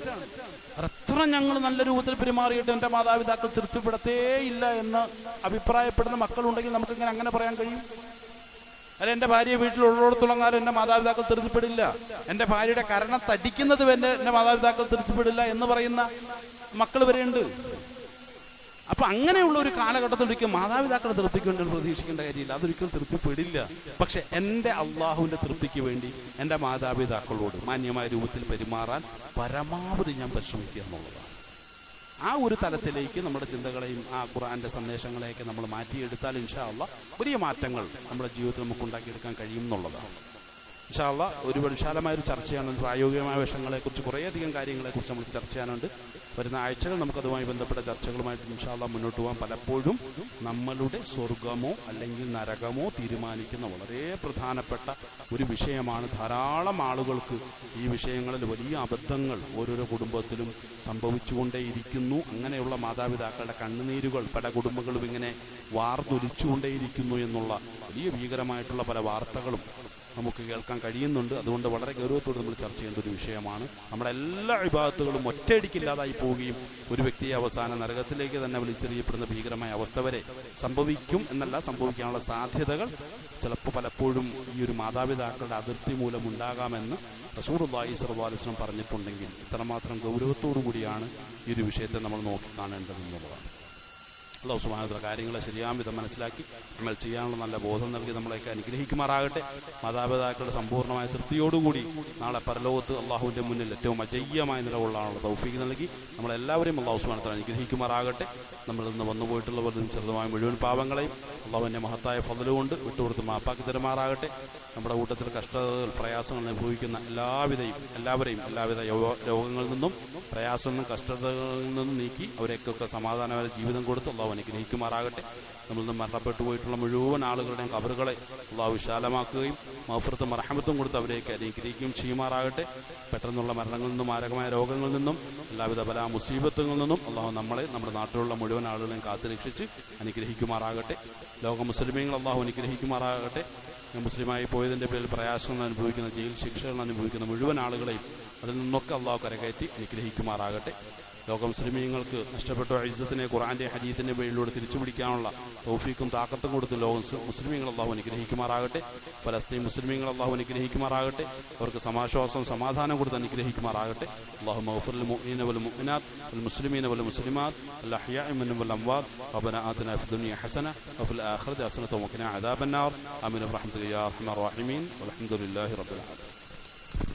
എത്ര ഞങ്ങൾ നല്ല രൂപത്തിൽ പെരുമാറിയിട്ട് എൻ്റെ മാതാപിതാക്കൾ തൃപ്തിപ്പെടത്തേ ഇല്ല എന്ന് അഭിപ്രായപ്പെടുന്ന മക്കളുണ്ടെങ്കിൽ നമുക്കിങ്ങനെ അങ്ങനെ പറയാൻ കഴിയും? അല്ല, എൻ്റെ ഭാര്യ വീട്ടിലുള്ളിടത്തോളം കാലം എൻ്റെ മാതാപിതാക്കൾ തൃപ്തിപ്പെടില്ല, എൻ്റെ ഭാര്യയുടെ കരണം തടിക്കുന്നത് എൻ്റെ മാതാപിതാക്കൾ തൃപ്തിപ്പെടില്ല എന്ന് പറയുന്ന മക്കൾ വരെയുണ്ട്. അപ്പൊ അങ്ങനെയുള്ള ഒരു കാലഘട്ടത്തിലൊരിക്കലും മാതാപിതാക്കളെ തൃപ്തിക്ക് വേണ്ടി പ്രതീക്ഷിക്കേണ്ട കാര്യമില്ല, അതൊരിക്കലും തൃപ്തിപ്പെടില്ല. പക്ഷെ എൻ്റെ അള്ളാഹുവിൻ്റെ തൃപ്തിക്ക് വേണ്ടി എൻ്റെ മാതാപിതാക്കളോട് മാന്യമായ രൂപത്തിൽ പെരുമാറാൻ പരമാവധി ഞാൻ പരിശ്രമിക്കുക എന്നുള്ളതാണ്. ആ ഒരു തലത്തിലേക്ക് നമ്മുടെ ചിന്തകളെയും ആ ഖുർആന്റെ സന്ദേശങ്ങളെയൊക്കെ നമ്മൾ മാറ്റിയെടുത്താൽ ഇൻഷാ അല്ലാഹ് വലിയ മാറ്റങ്ങൾ നമ്മുടെ ജീവിതത്തിൽ നമുക്ക് ഉണ്ടാക്കിയെടുക്കാൻ കഴിയും എന്നുള്ളതാണ്. ഇൻഷാ അല്ലാഹ് ഒരു വിശാലമായൊരു ചർച്ചയാണ്. പ്രായോഗികമായ വശങ്ങളെക്കുറിച്ച് കുറേയധികം കാര്യങ്ങളെക്കുറിച്ച് നമ്മൾ ചർച്ച ചെയ്യാനുണ്ട്. വരുന്ന ആഴ്ചകൾ നമുക്കതുമായി ബന്ധപ്പെട്ട ചർച്ചകളുമായിട്ട് ഇൻഷാ അല്ലാഹ് മുന്നോട്ട് പോകാം. പലപ്പോഴും നമ്മളുടെ സ്വർഗമോ അല്ലെങ്കിൽ നരകമോ തീരുമാനിക്കുന്ന വളരെ പ്രധാനപ്പെട്ട ഒരു വിഷയമാണ്. ധാരാളം ആളുകൾക്ക് ഈ വിഷയങ്ങളിൽ വലിയ അബദ്ധങ്ങൾ ഓരോരോ കുടുംബത്തിലും സംഭവിച്ചുകൊണ്ടേയിരിക്കുന്നു. അങ്ങനെയുള്ള മാതാപിതാക്കളുടെ കണ്ണുനീരുകൾ പല കുടുംബങ്ങളും ഇങ്ങനെ വാർന്നൊലിച്ചുകൊണ്ടേയിരിക്കുന്നു എന്നുള്ള വലിയ ഭീകരമായിട്ടുള്ള പല വാർത്തകളും നമുക്ക് കേൾക്കാൻ കഴിയുന്നുണ്ട്. അതുകൊണ്ട് വളരെ ഗൗരവത്തോടെ നമ്മൾ ചർച്ച ചെയ്യേണ്ട ഒരു വിഷയമാണ്. നമ്മുടെ എല്ലാ ഇബാദത്തുകളും ഒറ്റയടിക്കില്ലാതായി പോവുകയും ഒരു വ്യക്തിയെ അവസാന നരകത്തിലേക്ക് തന്നെ വലിച്ചെറിയപ്പെടുന്ന ഭീകരമായ അവസ്ഥ വരെ സംഭവിക്കും എന്നല്ല, സംഭവിക്കാനുള്ള സാധ്യതകൾ ചിലപ്പോൾ പലപ്പോഴും ഈ ഒരു മാതാപിതാക്കളുടെ അതിർത്തി മൂലം ഉണ്ടാകാമെന്ന് റസൂലുള്ളാഹി സ്വല്ലല്ലാഹു അലൈഹി വസല്ലം പറഞ്ഞിട്ടുണ്ടെങ്കിൽ ഇത്രമാത്രം ഗൗരവത്തോടു കൂടിയാണ് ഈ ഒരു വിഷയത്തെ നമ്മൾ നോക്കിക്കാണേണ്ടതെന്നുള്ളതാണ്. അല്ലാഹു സുബ്ഹാനഹു വ തആല കാര്യങ്ങളെ ശരിയാം വിധം മനസ്സിലാക്കി നമ്മൾ ചെയ്യാനുള്ള നല്ല ബോധം നൽകി നമ്മളെയൊക്കെ അനുഗ്രഹിക്കുമാറാകട്ടെ. മാതാപിതാക്കളുടെ സമ്പൂർണ്ണമായ തൃപ്തിയോടുകൂടി നാളെ പരലോകത്ത് അള്ളാഹുവിൻ്റെ മുന്നിൽ ഏറ്റവും അജയ്യമായ നിലകൊള്ളാനുള്ള തൗഫീഖ് നൽകി നമ്മളെല്ലാവരെയും അല്ലാഹു സുബ്ഹാനഹു വ തആല അനുഗ്രഹിക്കുമാറാകട്ടെ. നമ്മൾ ഇന്ന് വന്നുപോയിട്ടുള്ളവരും ചെറുതുമായ മുഴുവൻ പാവങ്ങളെയും അള്ളാഹുവിൻ്റെ മഹത്തായ ഫضل കൊണ്ട് വിട്ടുകൊടുത്ത് മാപ്പാക്കി തരുമാറാകട്ടെ. നമ്മുടെ കൂട്ടത്തിൽ കഷ്ടതകൾ പ്രയാസങ്ങൾ അനുഭവിക്കുന്ന എല്ലാവരെയും എല്ലാവിധ രോഗങ്ങളിൽ നിന്നും പ്രയാസങ്ങളും കഷ്ടതകളിൽ നിന്നും നീക്കി അവരെയൊക്കെ സമാധാനമായ ജീവിതം കൊടുത്ത് അള്ളാഹു അനുഗ്രഹിക്കുമാറാകട്ടെ. നമ്മളിൽ നിന്ന് മരണപ്പെട്ടു പോയിട്ടുള്ള മുഴുവൻ ആളുകളുടെയും ഖബറുകളെ അള്ളാഹു വിശാലമാക്കുകയും മഗ്ഫിറത്തും റഹ്മത്തും കൊടുത്ത് അവരെയൊക്കെ അനുഗ്രഹിക്കുകയും ചെയ്യുമാറാകട്ടെ. പെട്ടെന്നുള്ള മരണങ്ങളിൽ നിന്നും മാരകമായ രോഗങ്ങളിൽ നിന്നും എല്ലാവിധ പല മുസീബത്തുകളിൽ നിന്നും അള്ളാഹു നമ്മളെ നമ്മുടെ നാട്ടിലുള്ള മുഴുവൻ ആളുകളെയും കാത്തുരക്ഷിച്ച് അനുഗ്രഹിക്കുമാറാകട്ടെ. ലോക മുസ്ലിമീങ്ങൾ അള്ളാഹു അനുഗ്രഹിക്കുമാറാകട്ടെ. മുസ്ലിമായി പോയതിൻ്റെ പേരിൽ പ്രയാസങ്ങൾ അനുഭവിക്കുന്ന, ജയിൽ ശിക്ഷകൾ അനുഭവിക്കുന്ന മുഴുവൻ ആളുകളെയും അതിൽ നിന്നൊക്കെ അള്ളാഹു കരകയറ്റി അനുഗ്രഹിക്കുമാറാകട്ടെ. ലോക മുസ്ലിമീങ്ങൾക്ക് നഷ്ടപ്പെട്ട ഇസ്സത്തിനെ ഖുർആന്റെ ഹദീസിന്റെ പേരിലൂടെ തിരിച്ചുപിടിക്കാനുള്ള തൗഫീഖും താക്കത്തും കൊടുത്ത് ലോക മുസ്ലിമീങ്ങൾ അള്ളാഹു അനുഗ്രഹിക്കുമാറാകട്ടെ. ഫലസ്തീൻ മുസ്ലിമീങ്ങൾ അള്ളാഹു അനുഗ്രഹിക്കുമാറാകട്ടെ. അവർക്ക് സമാശ്വാസവും സമാധാനം കൊടുത്ത് അനുഗ്രഹിക്കുമാറാകട്ടെ. അല്ലാഹു മഗ്ഫിർ ലിൽ മുഅ്മിനീന വൽ മുഅ്മിനാത്ത് വൽ മുസ്ലിമീന വൽ മുസ്ലിമാത്ത് അൽ അഹ്യാഇ മിൻഹും വൽ അംവാത്ത് റബ്ബനാ ആതിനാ ഫിദ് ദുനിയ ഹസന വഫിൽ ആഖിറതി ഹസനത വഖിനാ അദാബന്നാർ ആമീൻ ബിറഹ്മതിക യാ അർഹമർ റഹീമീൻ വൽഹംദുലില്ലാഹി റബ്ബിൽ ആലമീൻ.